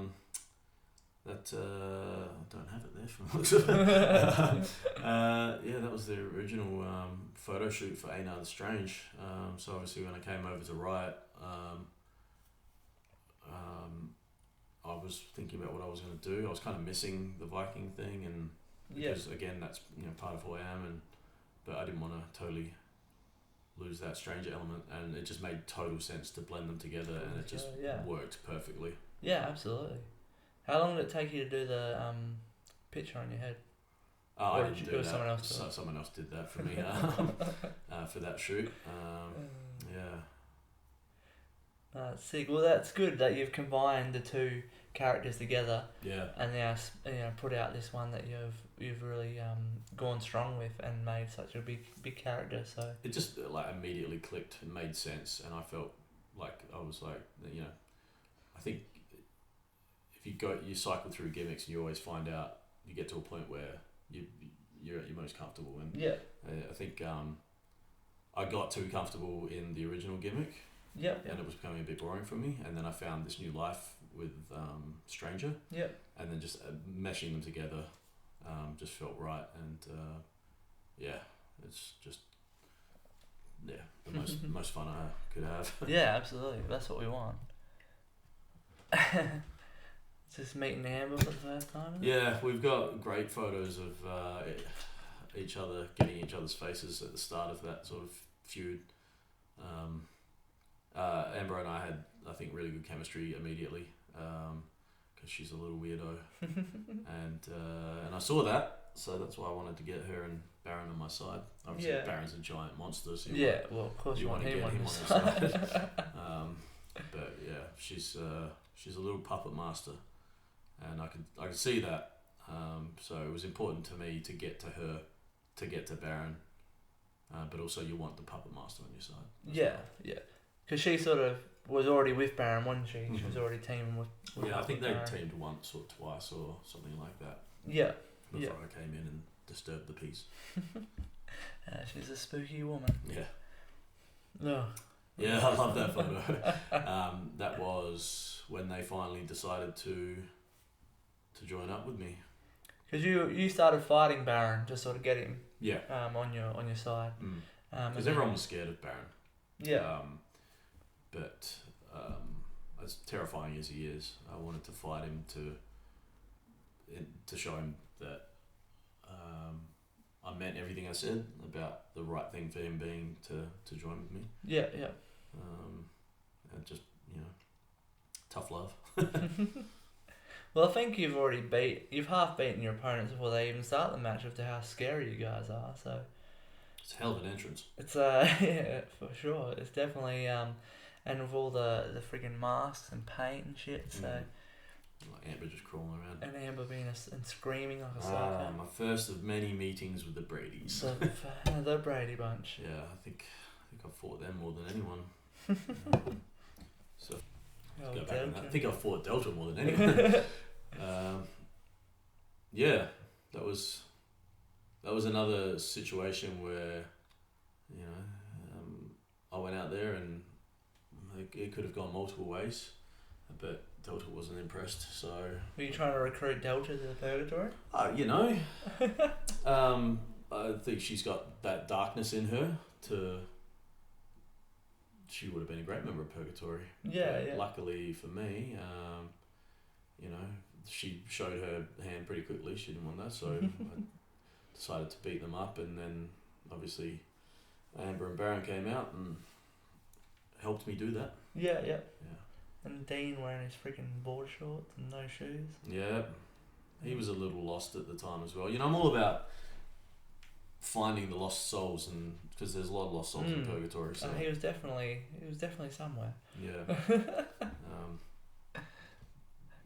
don't have it there from the looks of it. That was the original photo shoot for Einar The Strange. So obviously when I came over to Riot, I was thinking about what I was going to do. I was kind of missing the Viking thing, and because again that's part of who I am, but I didn't want to totally lose that stranger element, and it just made total sense to blend them together, and it just worked perfectly. Yeah, absolutely. How long did it take you to do the picture on your head? I didn't do that. Someone else someone else did that for me for that shoot. Sick. Well, that's good that you've combined the two characters together. Yeah. And now put out this one that you've really gone strong with and made such a big character. So it just immediately clicked and made sense, and I felt like I was like I think if you cycle through gimmicks, and you always find out you get to a point where you're at your most comfortable, and I think I got too comfortable in the original gimmick. And it was becoming a bit boring for me, and then I found this new life with Stranger. And then just meshing them together just felt right, and it's just the most fun I could have. Yeah, absolutely. That's what we want. Just meeting Amber for the first time. Yeah, we've got great photos of each other getting each other's faces at the start of that sort of feud. Amber and I had, I think, really good chemistry immediately, because she's a little weirdo, and I saw that, so that's why I wanted to get her and Baron on my side. Obviously, Baron's a giant monster, so well, of course you want to get him on your side. But yeah, she's a little puppet master, and I could see that. So it was important to me to get to her, to get to Baron, but also you want the puppet master on your side. Yeah. Because she sort of was already with Baron, wasn't she? She was already teaming with I think they Baron. teamed once or twice or something like that. Yeah. Before I came in and disturbed the peace. She's a spooky woman. Yeah. No. Yeah, I love that photo. That was when they finally decided to join up with me. Because you started fighting Baron to sort of get him. Yeah. On your side. Because everyone was scared of Baron. Yeah. But as terrifying as he is, I wanted to fight him to show him that I meant everything I said about the right thing for him being to join with me. Yeah. And just tough love. Well, I think you've half beaten your opponents before they even start the match, as to how scary you guys are. It's a hell of an entrance. It's yeah, for sure. It's definitely and with all the freaking masks and paint and shit. So Like Amber just crawling around. and Amber being and screaming like a Ah, psycho. my first of many meetings with the Bradys. So the Brady bunch. Yeah, I think I fought them more than anyone. So Oh, go back on that. I Delta. think I fought Delta more than anyone. Yeah, that was another situation where, you know, I went out there and it could have gone multiple ways, but Delta wasn't impressed. So Were you trying to recruit Delta to the Purgatory? you know, I think she's got that darkness in her to. She would have been a great member of Purgatory. Yeah, But yeah. luckily for me, you know, she showed her hand pretty quickly. She didn't want that, so I decided to beat them up, and then obviously Amber and Baron came out and helped me do that. Yeah, yeah. Yeah. And Dean wearing his freaking board shorts and no shoes. Yeah, he was a little lost at the time as well. You know, I'm all about finding the lost souls, and because there's a lot of lost souls in Purgatory. So He was definitely somewhere. yeah,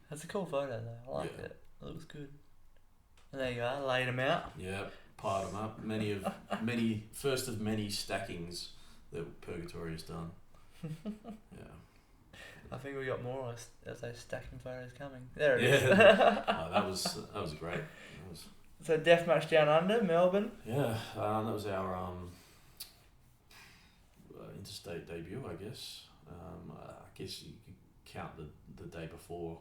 That's a cool photo though. I liked Yeah. it. It looks good. And there you are, laid him out. yeah, piled them up. First of many stackings that Purgatory has done. Yeah. I think we got more as those stacking photos coming. There it is. Oh, that was great. That was, So Deathmatch Down Under, Melbourne. yeah, that was our interstate debut, I guess. I guess you could count the day before,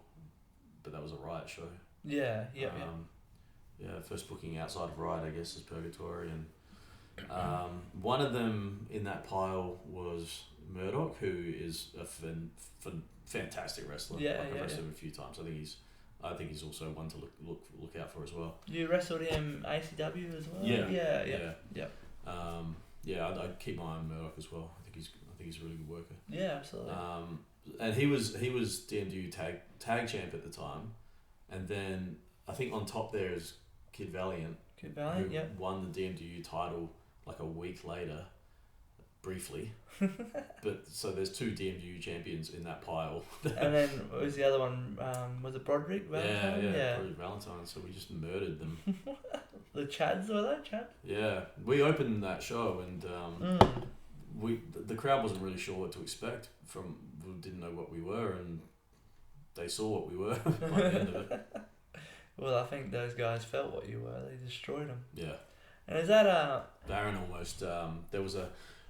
but that was a Riot show. Yeah, yeah, Yeah, first booking outside of Riot, I guess, is Purgatory, and one of them in that pile was Murdoch, who is a fantastic wrestler. Yeah, I've yeah, wrestled him a few times. I think he's also one to look out for as well. You wrestled him ACW as well. Yeah, Yeah. Yeah, I'd keep my eye on Murdoch as well. I think he's a really good worker. Yeah, absolutely. And he was DMW tag champ at the time, and then I think on top there is Kid Valiant, Kid Valiant, who yeah. won the DMW title like a week later, briefly. But so there's two DMW champions in that pile. And then what was the other one? Was it Broderick Valentine? Yeah, Broderick Valentine. So we just murdered them. The Chads were they? Chad? Yeah, we opened that show and the crowd wasn't really sure what to expect from. We didn't know what we were, and they saw what we were by the end of it. Well, I think those guys felt what you were. They destroyed them. Yeah. And is that Baron almost. There was a.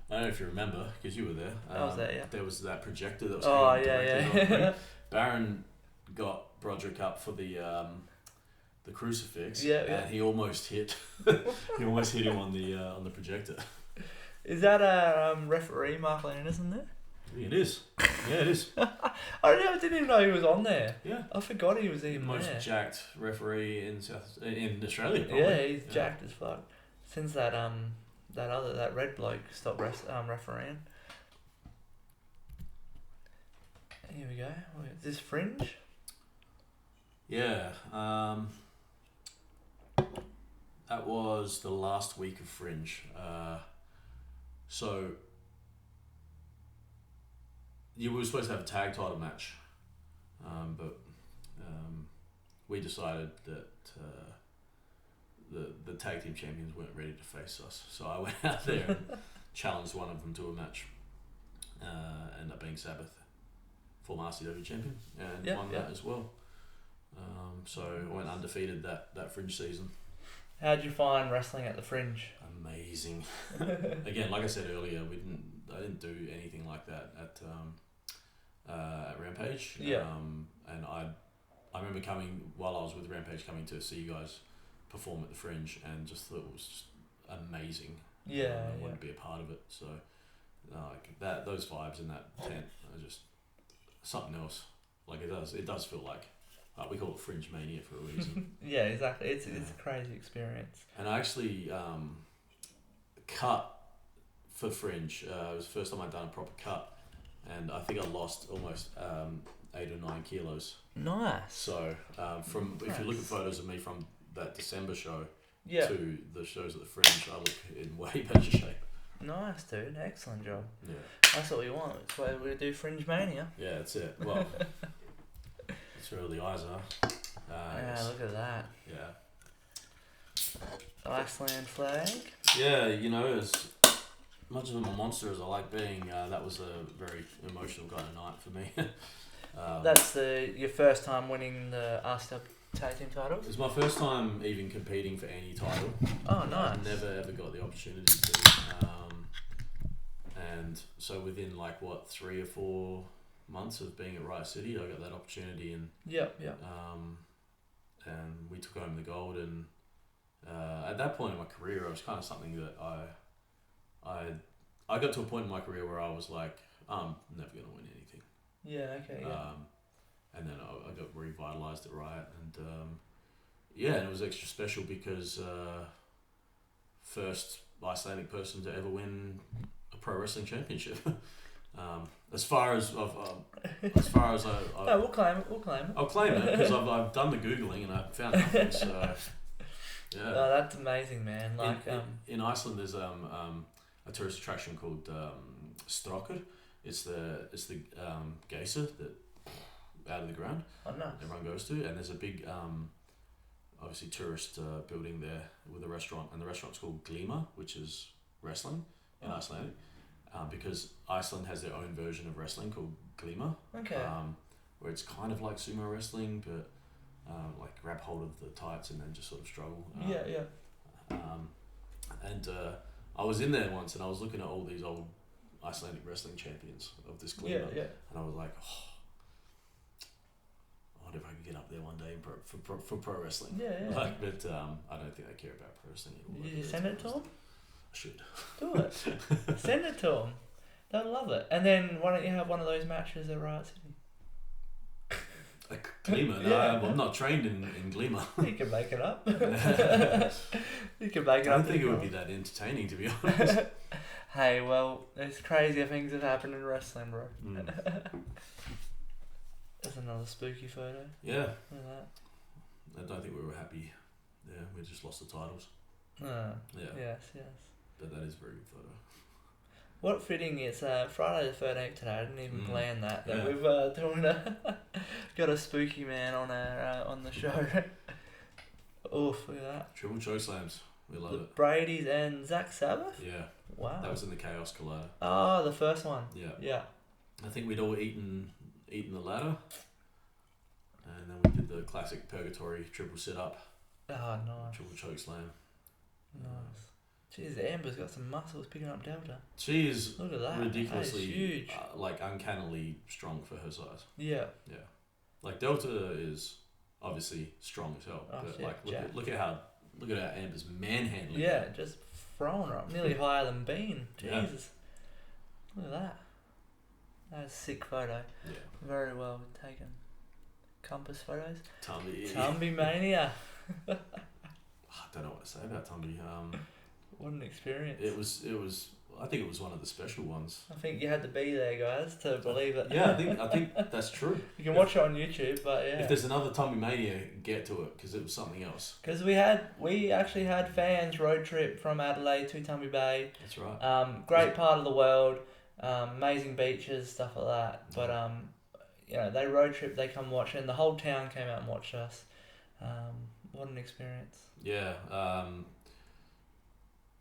I don't know if you remember because you were there. I was there, yeah. There was that projector that was. Oh directly on the yeah. ring. Baron got Broderick up for the crucifix. Yeah. And he almost hit. He almost hit him on the projector. Is that referee Mark Anderson there? It is. Yeah, it is. I didn't even know he was on there. Yeah. I forgot he was The even most there. jacked referee in Australia. Probably. Yeah, he's jacked as fuck. Since that red bloke stopped refereeing. Here we go. Is this Fringe? Yeah. That was the last week of Fringe. So you were supposed to have a tag title match, but we decided that the tag team champions weren't ready to face us. So I went out there and challenged one of them to a match. Ended up being Sabbath, former RCW champion, and won that as well. So I went undefeated that Fringe season. How'd you find wrestling at the Fringe? Amazing. Again, like I said earlier, I didn't do anything like that at Rampage. Yeah. And I remember coming while I was with Rampage, coming to see you guys perform at the Fringe, and just thought it was just amazing. Yeah. I wanted to be a part of it. So like those vibes in that tent are just something else. Like it does feel like. We call it Fringe Mania for a reason. Yeah, exactly. It's a crazy experience. And I actually cut for Fringe. It was the first time I'd done a proper cut, and I think I lost almost 8 or 9 kilos. Nice. So if you look at photos of me from that December show, to the shows at the Fringe, I look in way better shape. Nice, dude. Excellent job. Yeah. That's what we want. That's why we do Fringe Mania. Yeah, that's it. Well, that's where all the eyes are. Yeah, look at that. Yeah. Iceland flag. Yeah, you know, as much of a monster as I like being, that was a very emotional kind of night for me. That's your first time winning the RCW Tag Team title? It was my first time even competing for any title. Oh, nice. I never ever got the opportunity to. And so within 3 or 4 months of being at Riot City, I got that opportunity, and and we took home the gold. And at that point in my career, it was kind of something that I got to a point in my career where I was like, I'm never going to win anything. Yeah, okay, yeah. And then I got revitalised at Riot, and and it was extra special because first Icelandic person to ever win a pro wrestling championship. As far as I no, we'll claim it. I'll claim it because I've done the googling and I found nothing. So yeah. Oh, that's amazing, man. In Iceland, there's a tourist attraction called Strákur. It's the geyser that out of the ground. Oh, nice. Everyone goes to, and there's a big obviously tourist building there with a restaurant, and the restaurant's called Glima, which is wrestling in Icelandic, because Iceland has their own version of wrestling called Glima. Okay. Where it's kind of like sumo wrestling, but grab hold of the tights and then just sort of struggle. And I was in there once, and I was looking at all these old Icelandic wrestling champions of this Glima, and I was like, I wonder if I could get up there one day for pro wrestling. Yeah. But I don't think they care about pro wrestling at all. Did you send it to them? I should. Do it. Send it to them. They'll love it. And then why don't you have one of those matches at Riot City? Glima? No, I'm not trained in Glima. You can make it up. You can make it I up. don't think it would be that entertaining, to be honest. Hey, well, there's crazier things that happen in wrestling, bro. There's another spooky photo. Yeah. Look at that. I don't think we were happy. Yeah, we just lost the titles. Yes. But that is a very good photo. What fitting, it's Friday the 13th today. I didn't even plan that we've got a spooky man on our on the show. Oof, look at that. Triple choke slams. We love it. Brady's and Zach Sabbath? Yeah. Wow. That was in the Chaos Collider. Oh, the first one. Yeah. I think we'd all eaten the ladder. And then we did the classic purgatory triple sit up. Oh, nice. Triple choke slam. Nice. Jeez, Amber's got some muscles picking up Delta. She is Look at that. ridiculously That is huge. uncannily strong for her size. Yeah. Delta is obviously strong as hell. Oh, but look at how Amber's manhandling. Yeah, just throwing her up. Nearly higher than Bean. Jesus. Look at that. That's a sick photo. Yeah. Very well taken. Compass photos. Tumby Mania. I don't know what to say about Tumby. What an experience. It was. I think it was one of the special ones. I think you had to be there, guys, to believe it. Yeah, I think that's true. You can watch it on YouTube, but yeah. If there's another Tumby Mania, get to it, because it was something else. Because we actually had fans road trip from Adelaide to Tumby Bay. That's right. Great part of the world, amazing beaches, stuff like that. But they road trip, they come watch, and the whole town came out and watched us. What an experience. Yeah.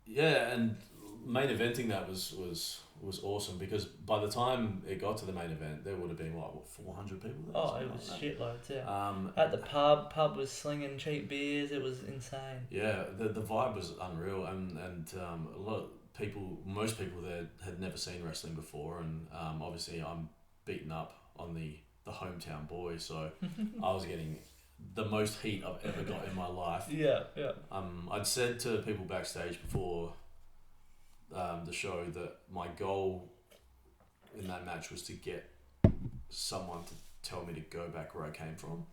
And main eventing that was awesome, because by the time it got to the main event, there would have been 400 people there? Oh, it was shitloads, yeah. At the pub was slinging cheap beers. It was insane. Yeah, the vibe was unreal, and most people there had never seen wrestling before, and obviously I'm beaten up on the hometown boy, so I was getting the most heat I've ever got in my life. Yeah. I'd said to people backstage before the show that my goal in that match was to get someone to tell me to go back where I came from.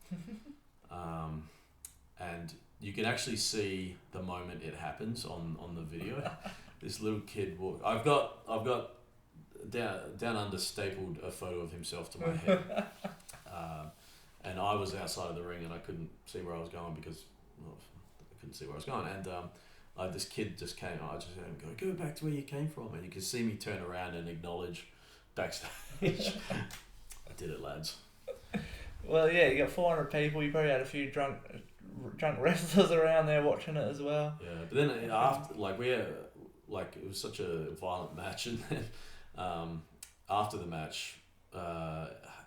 And you can actually see the moment it happens on the video. This little kid I've got down under stapled a photo of himself to my head. And I was outside of the ring and I couldn't see where I was going because couldn't see where I was going, and this kid just came. I just had him go back to where you came from, and you could see me turn around and acknowledge backstage. I did it, lads. Well, yeah, you got 400 people. You probably had a few drunk wrestlers around there watching it as well. Yeah, but then after, it was such a violent match, and then after the match,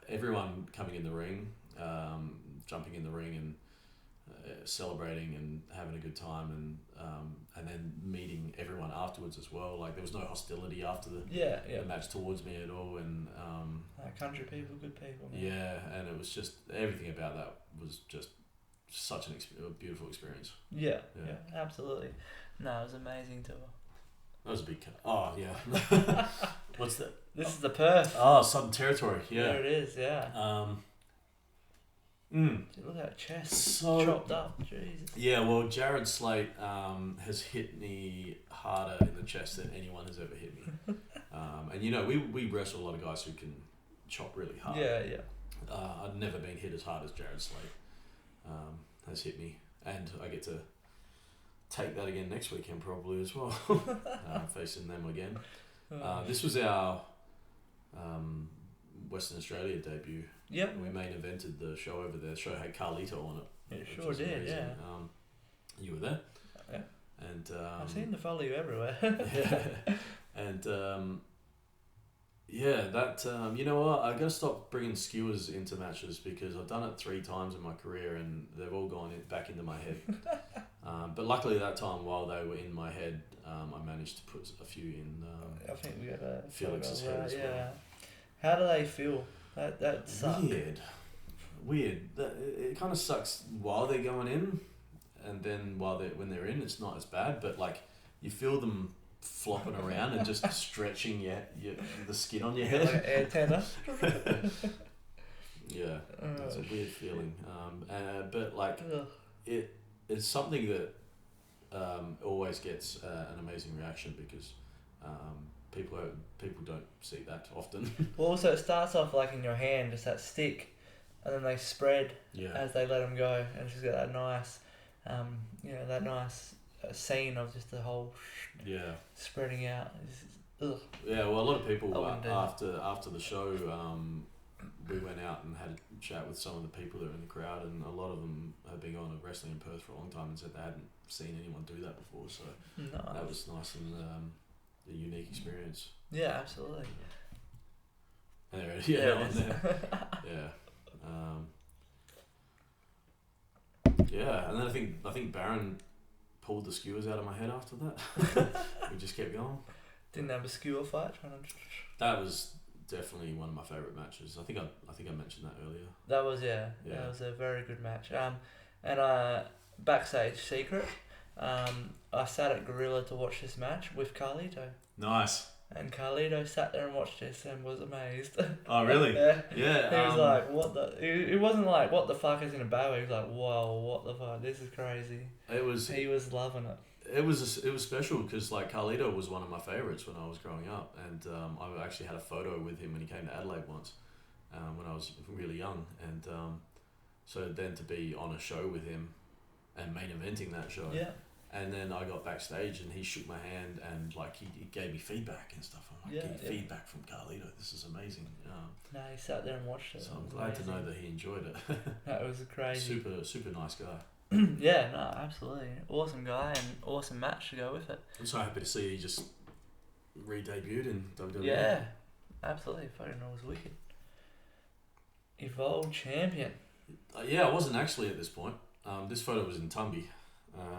everyone coming in the ring, jumping in the ring and celebrating and having a good time, and then meeting everyone afterwards as well. Like, there was no hostility after the match towards me at all, and country people, good people, man. Yeah, and it was just everything about that was just such a beautiful experience. Yeah, absolutely. No, it was amazing tour. That was a big cut. Oh yeah. What's that? This is the Perth. Oh, Southern Territory. Yeah. There it is. Yeah. Look at that chest. So chopped up. Jesus. Yeah. Well, Jared Slate has hit me harder in the chest than anyone has ever hit me. And we wrestle a lot of guys who can chop really hard. Yeah. I've never been hit as hard as Jared Slate has hit me, and I get to take that again next weekend probably as well. Facing them again. This was our Western Australia debut. Yep. We main evented the show over there. The show had Carlito on it. It sure did, amazing. Yeah. You were there. Yeah. And I seem to follow you everywhere. Yeah. And you know what? I gotta stop bringing skewers into matches because I've done it 3 times in my career and they've all gone back into my head. But luckily that time, while they were in my head, I managed to put a few in. I think we got a Felix's head as well. How do they feel? That sucks. Weird. It kind of sucks while they're going in, and then when they're in, it's not as bad. But like, you feel them flopping around and just stretching the skin on your head. Like an antenna. Yeah, it's a weird feeling. But like, it's something that always gets an amazing reaction because people don't see that often. Well, also it starts off like in your hand, just that stick, and then they spread as they let them go, and it's just got that nice, scene of just the whole spreading out. Yeah, well, a lot of people after the show, we went out and had a chat with some of the people that were in the crowd, and a lot of them had been going to wrestling in Perth for a long time and said they hadn't seen anyone do that before, so that was nice and a unique experience. Yeah, absolutely. Anyway, and then I think Baron pulled the skewers out of my head after that. We just kept going. Didn't have a skewer fight. That was definitely one of my favourite matches. I think I mentioned that earlier. That was that was a very good match. And backstage secret, I sat at Gorilla to watch this match with Carlito. Nice. And Carlito sat there and watched this and was amazed. Oh really? Yeah. Yeah. He was like, "What the?" It wasn't like, "What the fuck?" is in a bad way. He was like, "Whoa, what the fuck? This is crazy." He was loving it. It was special because like Carlito was one of my favourites when I was growing up, and I actually had a photo with him when he came to Adelaide once, when I was really young, and so then to be on a show with him, and main eventing that show, and then I got backstage and he shook my hand and like he gave me feedback and stuff. I'm like, getting feedback from Carlito, this is amazing. No, he sat there and watched it. So I'm glad to know that he enjoyed it. That was crazy. Super nice guy. Yeah, no, absolutely. Awesome guy and awesome match to go with it. I'm so happy to see he just re-debuted in WWE. Yeah, absolutely. Fucking was wicked. Evolved champion. Yeah, I wasn't actually at this point. This photo was in Tumby.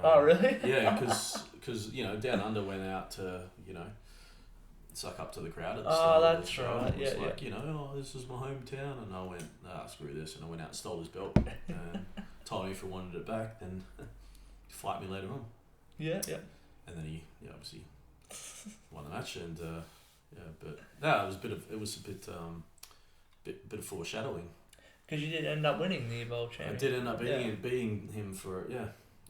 Oh, really? Yeah, because Down Under went out to suck up to the crowd at the start of the show. Right. It was this is my hometown, and I went, screw this, and I went out and stole his belt and told me if he wanted it back, then fight me later on. Yeah. And then he obviously won the match, and it was a bit of foreshadowing. Because you did end up winning the Evolved champion. I did end up beating him for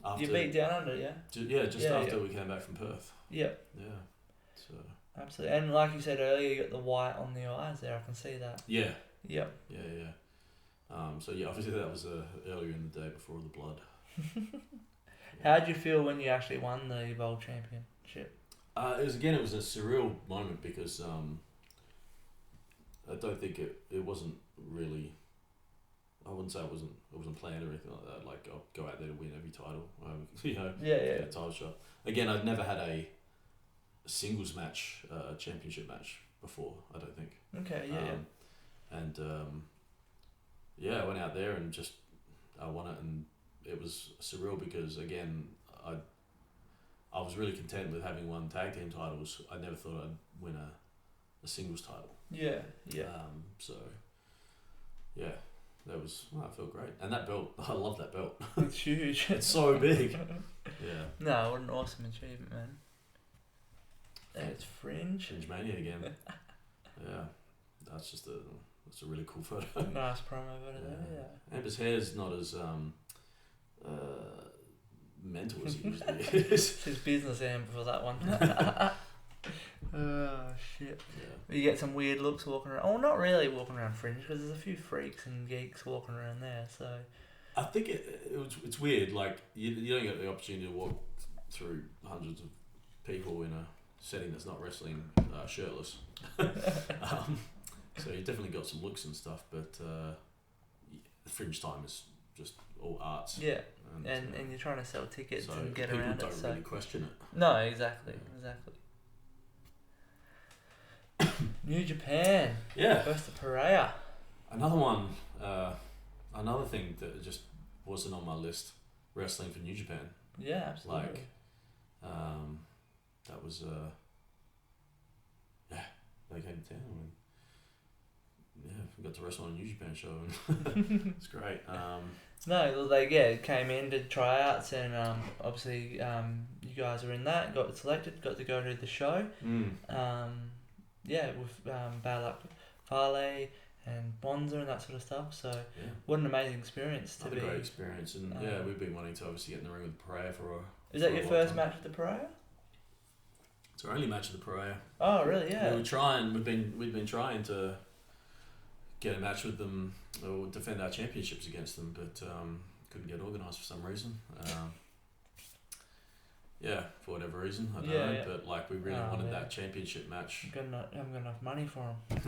After, you beat Down Under, yeah? Just after we came back from Perth. Yeah. Yeah. So. Absolutely. And like you said earlier, you got the white on the eyes there. I can see that. Yeah. Yep. Yeah. Obviously that was earlier in the day before the blood. How did you feel when you actually won the World Championship? It was a surreal moment because I don't think it wasn't really. I wouldn't say it wasn't planned or anything like that. Like I'll go out there to win every title, get a title shot. Again, I'd never had a singles match, a championship match before. I don't think. Okay, And I went out there and just I won it, and it was surreal because again I was really content with having won tag team titles. I never thought I'd win a singles title. Yeah. That was I felt great, and that belt I love that belt. It's huge. It's so big. Yeah. No, what an awesome achievement, man. It's Fringe. Fringe Mania again. Yeah, that's a really cool photo. Nice promo photo there. Yeah. Amber's hair's not as mental as it usually is. His business Amber for that one. Oh shit! Yeah. You get some weird looks walking around. Oh, not really walking around Fringe because there's a few freaks and geeks walking around there. So I think it's weird. Like you don't get the opportunity to walk through hundreds of people in a setting that's not wrestling shirtless. So you definitely got some looks and stuff, but the Fringe time is just all arts. Yeah, and you're trying to sell tickets so and get people around don't it. really question it. No, exactly. New Japan. Yeah. Versus the Pariah. Another one. Another thing that just wasn't on my list. Wrestling for New Japan. Yeah, absolutely. Like, that was they came to town. We got to wrestle on a New Japan show. And it's great. No, they came in, did tryouts, and obviously you guys were in that, got selected, got to go to the show. With Battle Up Farley and Bonza and that sort of stuff. So what an amazing experience to be. Great experience, and we've been wanting to obviously get in the ring with the Pariah for a. Is that your first match with the Pariah? It's our only match with the Pariah. Oh really? Yeah. We've been trying to get a match with them or defend our championships against them, but couldn't get organised for some reason. For whatever reason, I don't know. Yeah. But like we really wanted that championship match. I haven't got enough money for them.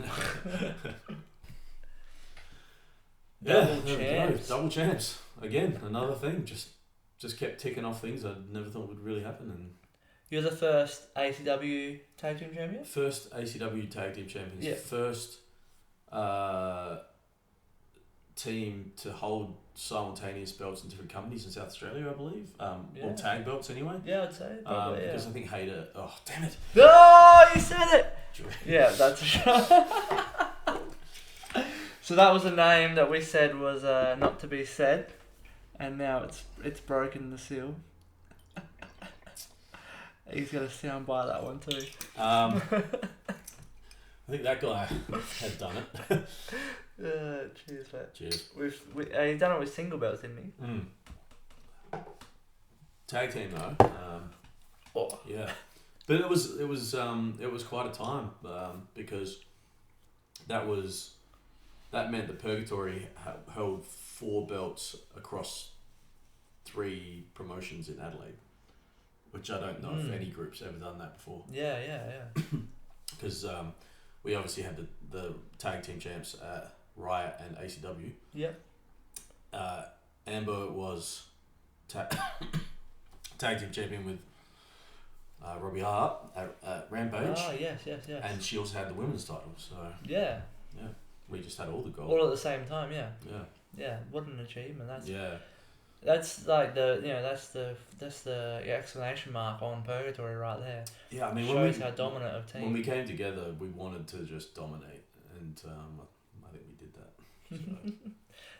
Double champs again. Another thing, just kept ticking off things I never thought would really happen. And you're the first ACW tag team champion. First ACW tag team champions. Yeah. First team to hold simultaneous belts in different companies in South Australia, I believe. Or tag belts anyway. Yeah, I'd say probably. Because I think Hayter. Oh damn it! Oh, you said it. Yeah, that's a show. So that was a name that we said was not to be said, and now it's broken the seal. He's got to stand by that one too. I think that guy had done it. Cheers, mate. Cheers. He's done it with single belts, didn't he? Tag team though. Yeah, but it was quite a time because that meant that Purgatory held 4 belts across 3 promotions in Adelaide, which I don't know if any group's ever done that before. Yeah. Because we obviously had the tag team champs at Riot and ACW. Yep. Amber was tag team champion with Robbie Hart at Rampage. Oh, yes. And she also had the women's title, so... Yeah. We just had all the gold. All at the same time, yeah. Yeah, what an achievement. That's like that's the exclamation mark on Purgatory right there. Yeah, I mean, shows how dominant of team. When we came together, we wanted to just dominate, and I think we did that. So.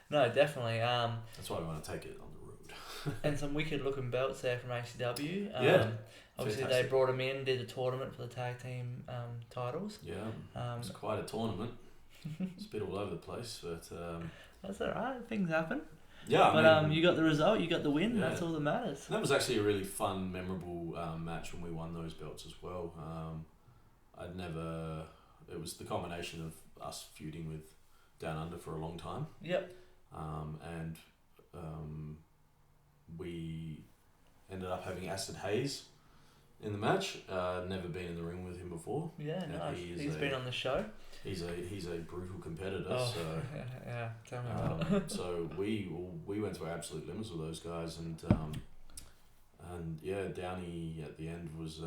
No, definitely. That's why we want to take it on the road. And some wicked looking belts there from ACW. Obviously, fantastic. they brought them in, did a tournament for the tag team titles. Yeah, it's quite a tournament. It's a bit all over the place, but that's alright. Things happen. Yeah, but you got the result, you got the win. Yeah. That's all that matters. That was actually a really fun, memorable match when we won those belts as well. It was the combination of us feuding with Down Under for a long time. Yep. And we having Acid Hayes in the match. Never been in the ring with him before. Yeah, nice. He's been on the show. He's a brutal competitor. Oh, so yeah, tell me about it. So we went to our absolute limits with those guys, and yeah, Downey at the end was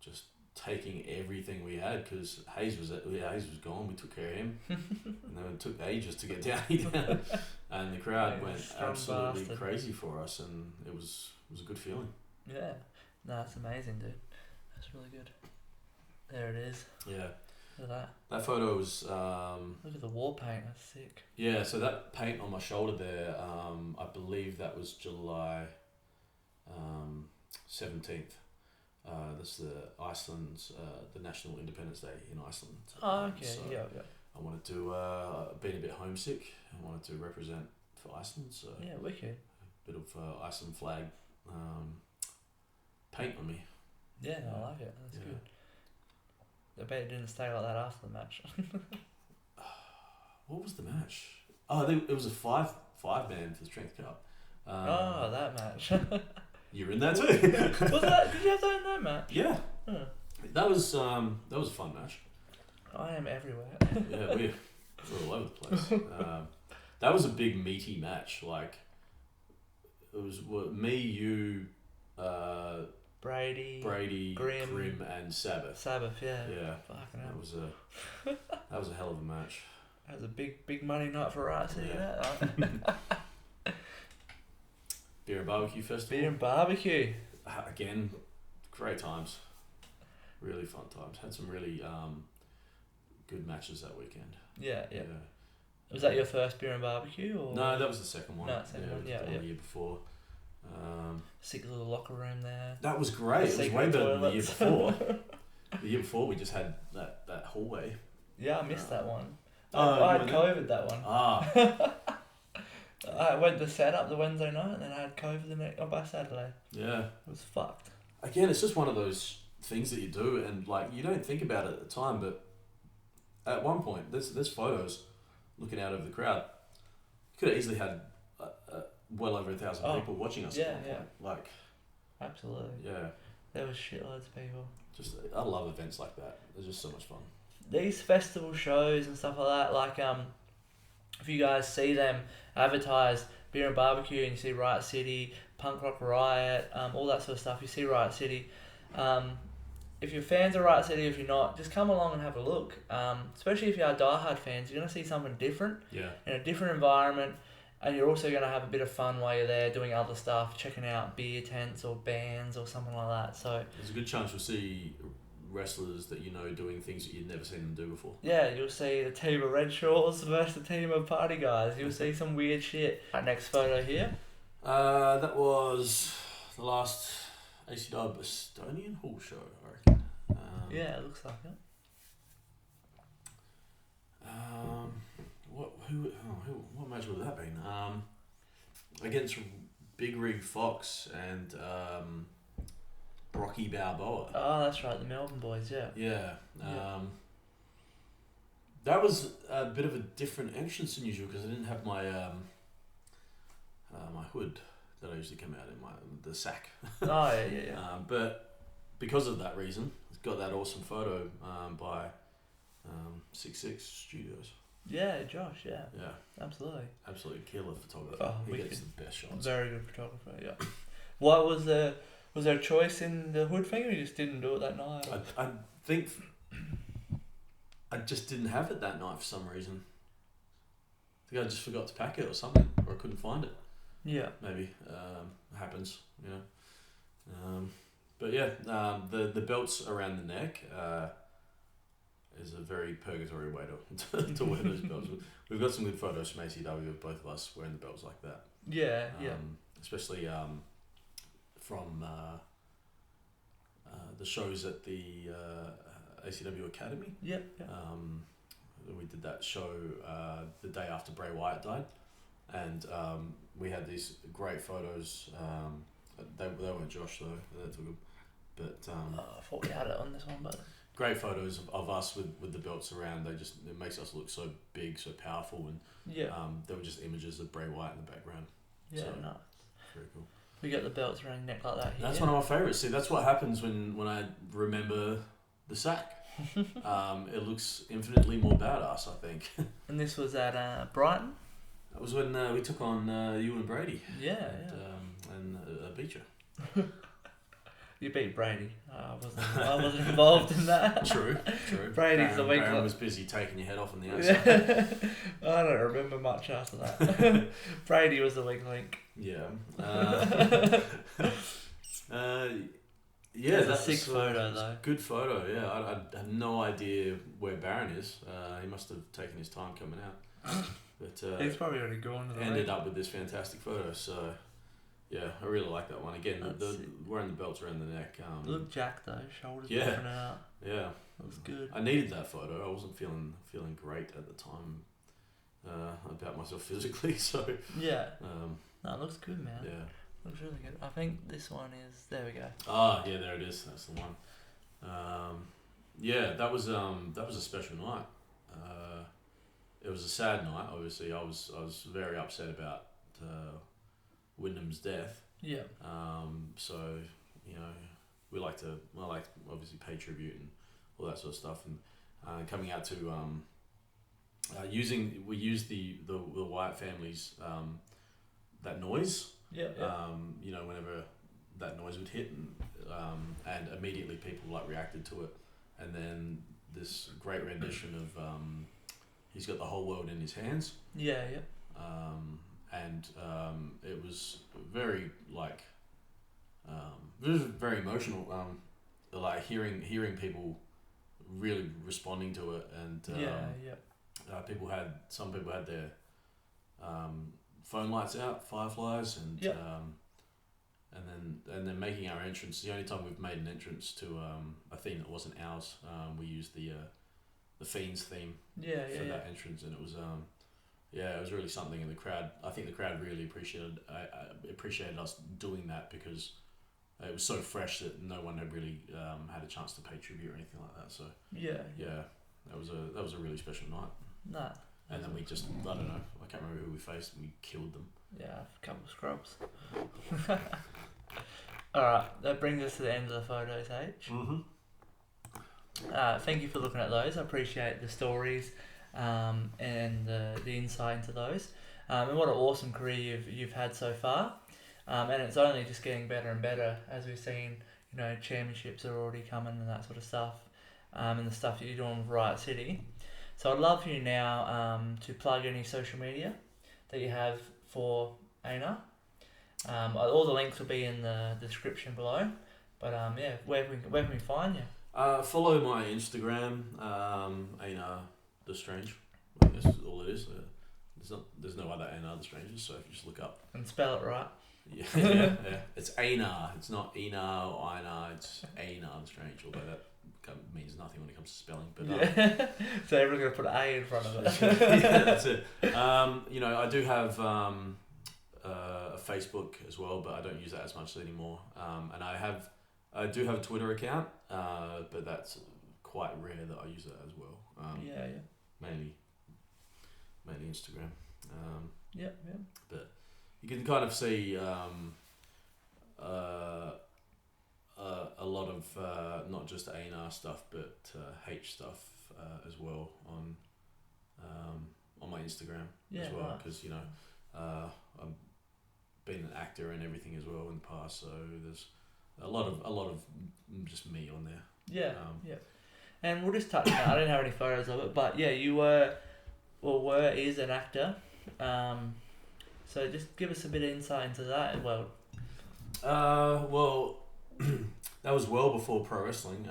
just taking everything we had because Hayes was gone. We took care of him, and then it took ages to get Downey down, and the crowd went absolutely crazy for us, and it was a good feeling. Yeah, no, it's amazing, dude. That's really good. There it is. Yeah. Look at that. That photo was. Look at the war paint. That's sick. Yeah, so that paint on my shoulder there, I believe that was July 17th. That's the Iceland's the National Independence Day in Iceland. Oh, okay. So yeah. I wanted to been a bit homesick. I wanted to represent for Iceland. So yeah, wicked. A bit of Iceland flag paint on me. Yeah, no, I like it. That's good. I bet it didn't stay like that after the match. What was the match? Oh, it was a five man for the Strength Cup. That match. You were in that too. Was that? Did you have that in that match? Yeah. That was a fun match. I am everywhere. Yeah, we're all over the place. That was a big meaty match. Like it was me, you, Brady, Grim, and Sabbath. Yeah. Fucking hell. That was a hell of a match. That was a big money night for us. Yeah. Beer and Barbecue Festival. Beer and Barbecue. Again, great times. Really fun times. Had some really good matches that weekend. Yeah. Was that your first Beer and Barbecue? Or? No, that was the second one. No, second one. Yeah. The year before. Sick little locker room there. That was great. It was way better than the year before. The year before we just had that hallway. Yeah, I missed that one. I had COVID that one. I went to set up the Wednesday night and then I had COVID by Saturday. Yeah. It was fucked. Again, it's just one of those things that you do and like you don't think about it at the time, but at one point there's photos looking out over the crowd. You could have easily had well over 1,000 people watching us. Yeah. Like, absolutely. Yeah. There was shitloads of people. I love events like that. They're just so much fun. These festival shows and stuff like that, like if you guys see them advertised, Beer and Barbecue, and you see Riot City, Punk Rock Riot, all that sort of stuff, you see Riot City. If you're fans of Riot City, if you're not, just come along and have a look. Especially if you are diehard fans, you're going to see something different in a different environment, and you're also going to have a bit of fun while you're there doing other stuff, checking out beer tents or bands or something like that. So there's a good chance you'll see wrestlers that you know doing things that you'd never seen them do before. Yeah, you'll see the team of Red Shorts versus the team of Party Guys. You'll see some weird shit. Our next photo here. That was the last AC Dub Estonian Hall show, I reckon. Yeah, it looks like it. What match would that been? Against Big Rig Fox and Rocky Balboa. Oh, that's right, the Melbourne boys, yeah. Yeah. That was a bit of a different entrance than usual because I didn't have my my hood that I usually come out in, the sack. Oh, yeah. But because of that reason, it's got that awesome photo by 66 Studios. Yeah, Josh, yeah. Yeah. Absolutely Killer photographer. Oh, he gets the best shots. Very good photographer, yeah. What was there a choice in the hood thing or you just didn't do it that night? I think I just didn't have it that night for some reason. I think I just forgot to pack it or something, or I couldn't find it. Yeah. Maybe. It happens, you know. But yeah, the belts around the neck is a very purgatory way to wear those belts. We've got some good photos from ACW of both of us wearing the belts like that. Yeah, Especially from the shows at the ACW Academy. Yeah. We did that show the day after Bray Wyatt died, and we had these great photos. They weren't Josh though. They took them, but I thought we had it on this one, but great photos of us with the belts around. It makes us look so big, so powerful, and there were just images of Bray Wyatt in the background. Yeah, so, nice. Very cool. We got the belts around your neck like that here. That's one of my favourites. See, that's what happens when I remember the sack. It looks infinitely more badass, I think. And this was at Brighton? That was when we took on you and Brady. Yeah, and beat you. You beat Brady. I wasn't involved in that. True. Brady's the weak Baron was busy taking your head off on the outside. I don't remember much after that. Brady was the weak link. Yeah. Yeah, that's a sick photo though. Good photo, yeah. I had no idea where Baron is. He must have taken his time coming out. But he's probably already gone to the ended up with this fantastic photo, so yeah, I really like that one. Again, wearing the belts around the neck. Look jacked though, shoulders yeah, out. Yeah. Looks good. I needed that photo. I wasn't feeling great at the time about myself physically, so yeah. No, it looks good, man. Yeah. Looks really good. I think this one is. There we go. Ah, yeah, there it is. That's the one. Yeah, that was a special night. It was a sad night. Obviously, I was very upset about Wyndham's death. Yeah. So I like obviously pay tribute and all that sort of stuff, and coming out to we used the Wyatt family's that noise. Yeah. Whenever that noise would hit, and immediately people reacted to it, and then this great rendition of he's got the whole world in his hands. Yeah. And it was very it was very emotional. Hearing people really responding to it, and some people had their phone lights out, fireflies, and and then making our entrance. The only time we've made an entrance to a theme that wasn't ours. We used the Fiends theme for that entrance, and it was it was really something. And the crowd, I think the crowd really appreciated us doing that, because it was so fresh that no one had really had a chance to pay tribute or anything like that. So that was a really special night. Nah. And then we just, I don't know, I can't remember who we faced, and we killed them. Yeah, a couple of scrubs. Alright, that brings us to the end of the photos, H. Mm-hmm. Thank you for looking at those. I appreciate the stories and the insight into those. And what an awesome career you've had so far. And it's only just getting better and better, as we've seen, championships are already coming and that sort of stuff, and the stuff that you're doing with Riot City. So I'd love for you now to plug any social media that you have for Einar. All the links will be in the description below. But where can we find you? Follow my Instagram, Einar The Strange. I guess that's all it is. There's no other Einar The Strange, so if you just look up. And spell it right. Yeah. It's Einar. It's not Einar or Einar. It's Einar The Strange, although that means nothing when it comes to spelling. But so everyone's gonna put an A in front of it. Yeah, that's it. I do have a Facebook as well, but I don't use that as much anymore. And I do have a Twitter account, but that's quite rare that I use that as well. Mainly Instagram. But you can kind of see a lot of not just Einar stuff, but H stuff as well on my Instagram as well, because I've been an actor and everything as well in the past, so there's a lot of just me on there. And we'll just touch on that. I don't have any photos of it, but you is an actor. So just give us a bit of insight into that as well. That was well before pro wrestling.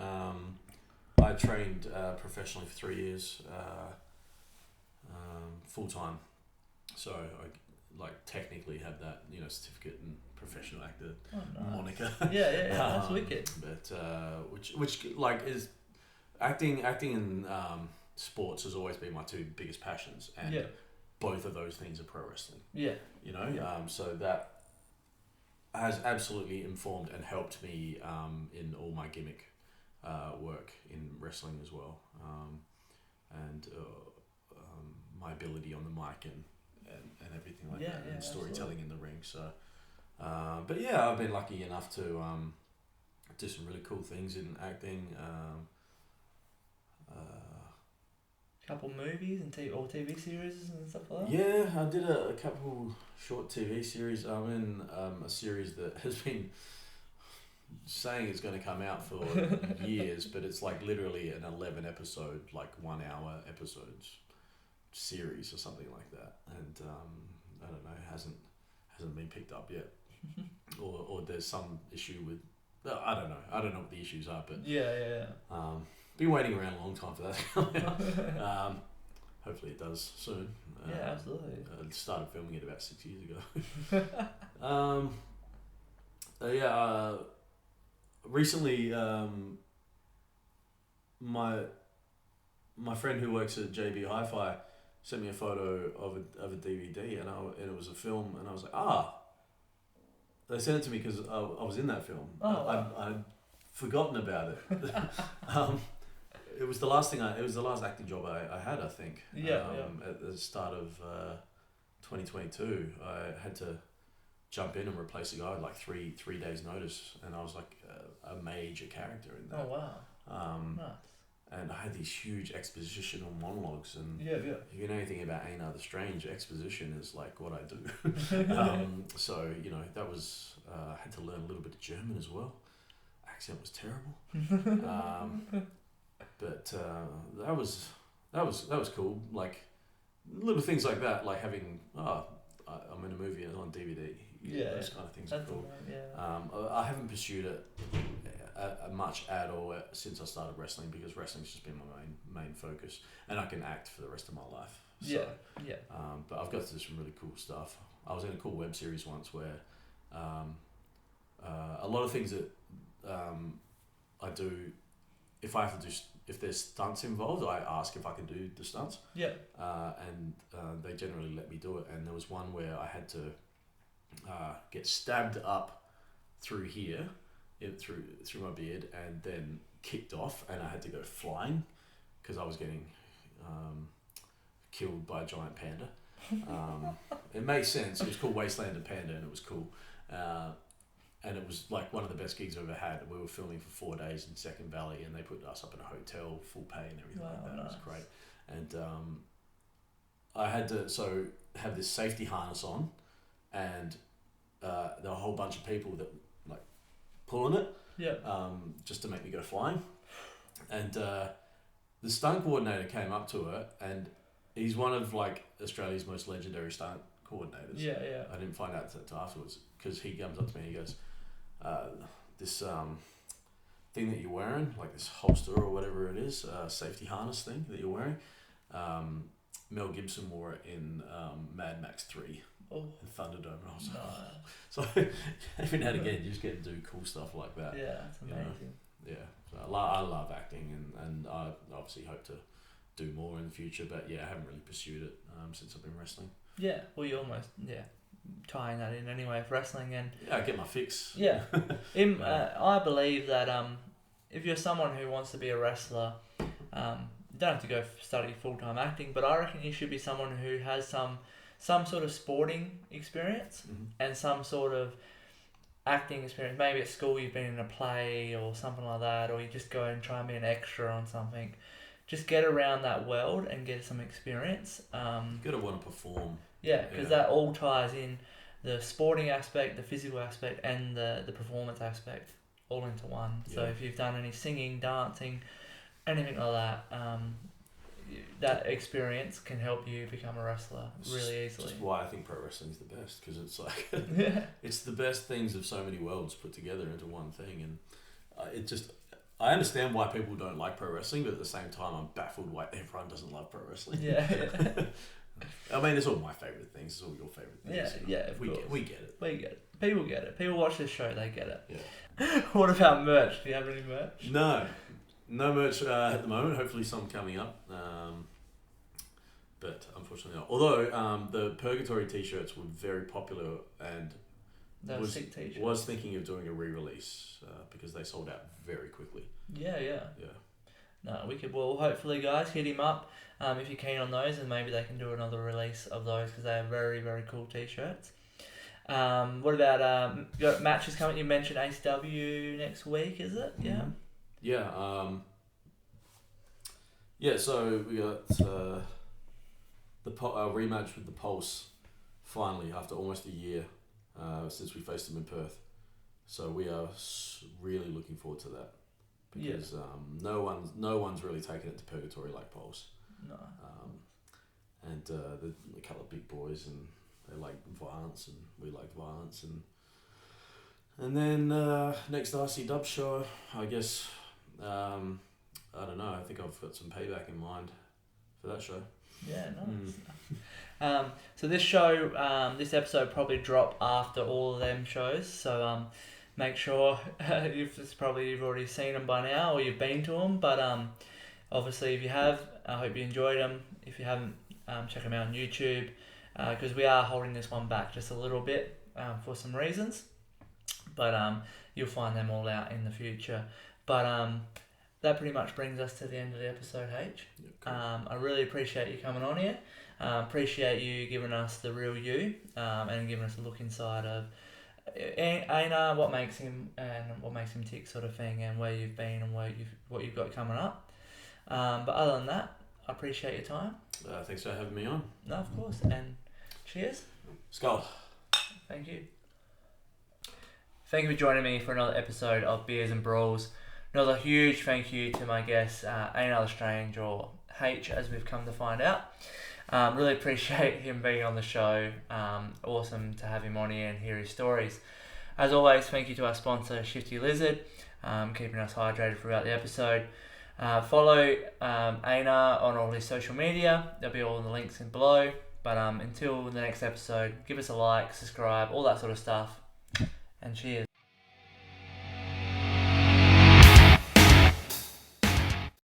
I trained professionally for 3 years, full time. So I technically have that certificate and professional actor moniker. That's wicked. But which is acting in sports has always been my two biggest passions, and both of those things are pro wrestling. So that has absolutely informed and helped me in all my gimmick work in wrestling as well, and my ability on the mic and everything like that, and storytelling in the ring. So But yeah, I've been lucky enough to do some really cool things in acting. Couple movies and TV series and stuff like that. Yeah, I did a couple short TV series. I'm in a series that has been saying it's going to come out for years, but it's like literally an 11 episode, like 1 hour episodes series or something like that. And I don't know, hasn't been picked up yet, or there's some issue with. I don't know what the issues are, but been waiting around a long time for that to come out. Hopefully it does soon. Yeah, absolutely. I started filming it about 6 years ago. Recently, my friend who works at JB Hi-Fi sent me a photo of a DVD, and it was a film, and I was like, they sent it to me because I was in that film. I'd forgotten about it. It was the last acting job I had, I think. At the start of 2022, I had to jump in and replace a guy with like three days notice, and I was like a major character in that. Oh wow! Nice. And I had these huge expositional monologues, and yeah. if you know anything about Einar The Strange, exposition is like what I do. So that was I had to learn a little bit of German as well. Accent was terrible. But that was cool. Like little things like that, like having I'm in a movie and on DVD. Those kind of things are cool. I haven't pursued it much at all since I started wrestling, because wrestling's just been my main focus, and I can act for the rest of my life. So, but I've got to do some really cool stuff. I was in a cool web series once where a lot of things that I do, if there's stunts involved, I ask if I can do the stunts. And they generally let me do it. And there was one where I had to get stabbed up through here, through my beard, and then kicked off, and I had to go flying because I was getting killed by a giant panda. It makes sense. It was called Wasteland of Panda, and it was cool. And it was like one of the best gigs I've ever had. We were filming for 4 days in Second Valley, and they put us up in a hotel, full pay and everything like that. Nice. It was great. And I had to have this safety harness on, and there were a whole bunch of people that like pulling it, just to make me go flying. And the stunt coordinator came up to her, and he's one of like Australia's most legendary stunt coordinators. I didn't find out until afterwards, because he comes up to me and he goes, this thing that you're wearing, like this holster or whatever it is, safety harness thing that you're wearing, Mel Gibson wore it in Mad Max 3 in Thunderdome. And I was like, so every now and again you just get to do cool stuff like that. Yeah, it's amazing. So I love acting, and I obviously hope to do more in the future, but I haven't really pursued it since I've been wrestling. Yeah, well, you almost tying that in anyway with wrestling, and I get my fix. I believe that if you're someone who wants to be a wrestler, you don't have to go study full-time acting, but I reckon you should be someone who has some sort of sporting experience and some sort of acting experience. Maybe at school you've been in a play or something like that, or you just go and try and be an extra on something. Just get around that world and get some experience. You've got to want to perform. Because that all ties in, the sporting aspect, the physical aspect, and the performance aspect all into one. So if you've done any singing, dancing, anything like that, that experience can help you become a wrestler really easily. That's why I think pro wrestling is the best, because it's like it's the best things of so many worlds put together into one thing, and I understand why people don't like pro wrestling, but at the same time I'm baffled why everyone doesn't love pro wrestling. I mean, it's all my favourite things. It's all your favourite things. Of course. We get it. We get it. People get it. People watch this show, they get it. Yeah. What about merch? Do you have any merch? No merch at the moment. Hopefully some coming up. But unfortunately not. Although the Purgatory t-shirts were very popular, and sick t-shirts. Was thinking of doing a re-release because they sold out very quickly. Yeah. No, we'll hopefully, guys, hit him up if you're keen on those, and maybe they can do another release of those, because they are very, very cool t-shirts. What about you got matches coming? You mentioned ACW next week, is it? Yeah. Yeah. Yeah. So we got the rematch with the Pulse finally after almost a year since we faced them in Perth. So we are really looking forward to that because no one's really taken it to purgatory like Pulse. No. And they're a couple of big boys and they like violence and we like violence and then next RC Dub show, I guess I don't know. I think I've got some payback in mind for that show. Yeah, nice. So this show, this episode probably drop after all of them shows. So make sure you've already seen them by now or you've been to them. But obviously, if you have, I hope you enjoyed them. If you haven't, check them out on YouTube because we are holding this one back just a little bit for some reasons. But you'll find them all out in the future. But that pretty much brings us to the end of the episode, H. Yeah, cool. I really appreciate you coming on here. Appreciate you giving us the real you and giving us a look inside of Einar, what makes him tick, sort of thing, and where you've been and what you've got coming up. But other than that, I appreciate your time. Thanks for having me on. No, of course, and cheers. Skull. Thank you. Thank you for joining me for another episode of Beers and Brawls. Another huge thank you to my guest, Einar The Strange, or H, as we've come to find out. Really appreciate him being on the show. Awesome to have him on here and hear his stories. As always, thank you to our sponsor, Shifty Lizard, keeping us hydrated throughout the episode. Follow Einar on all his social media. There'll be all the links in below. But until the next episode, give us a like, subscribe, all that sort of stuff. And cheers.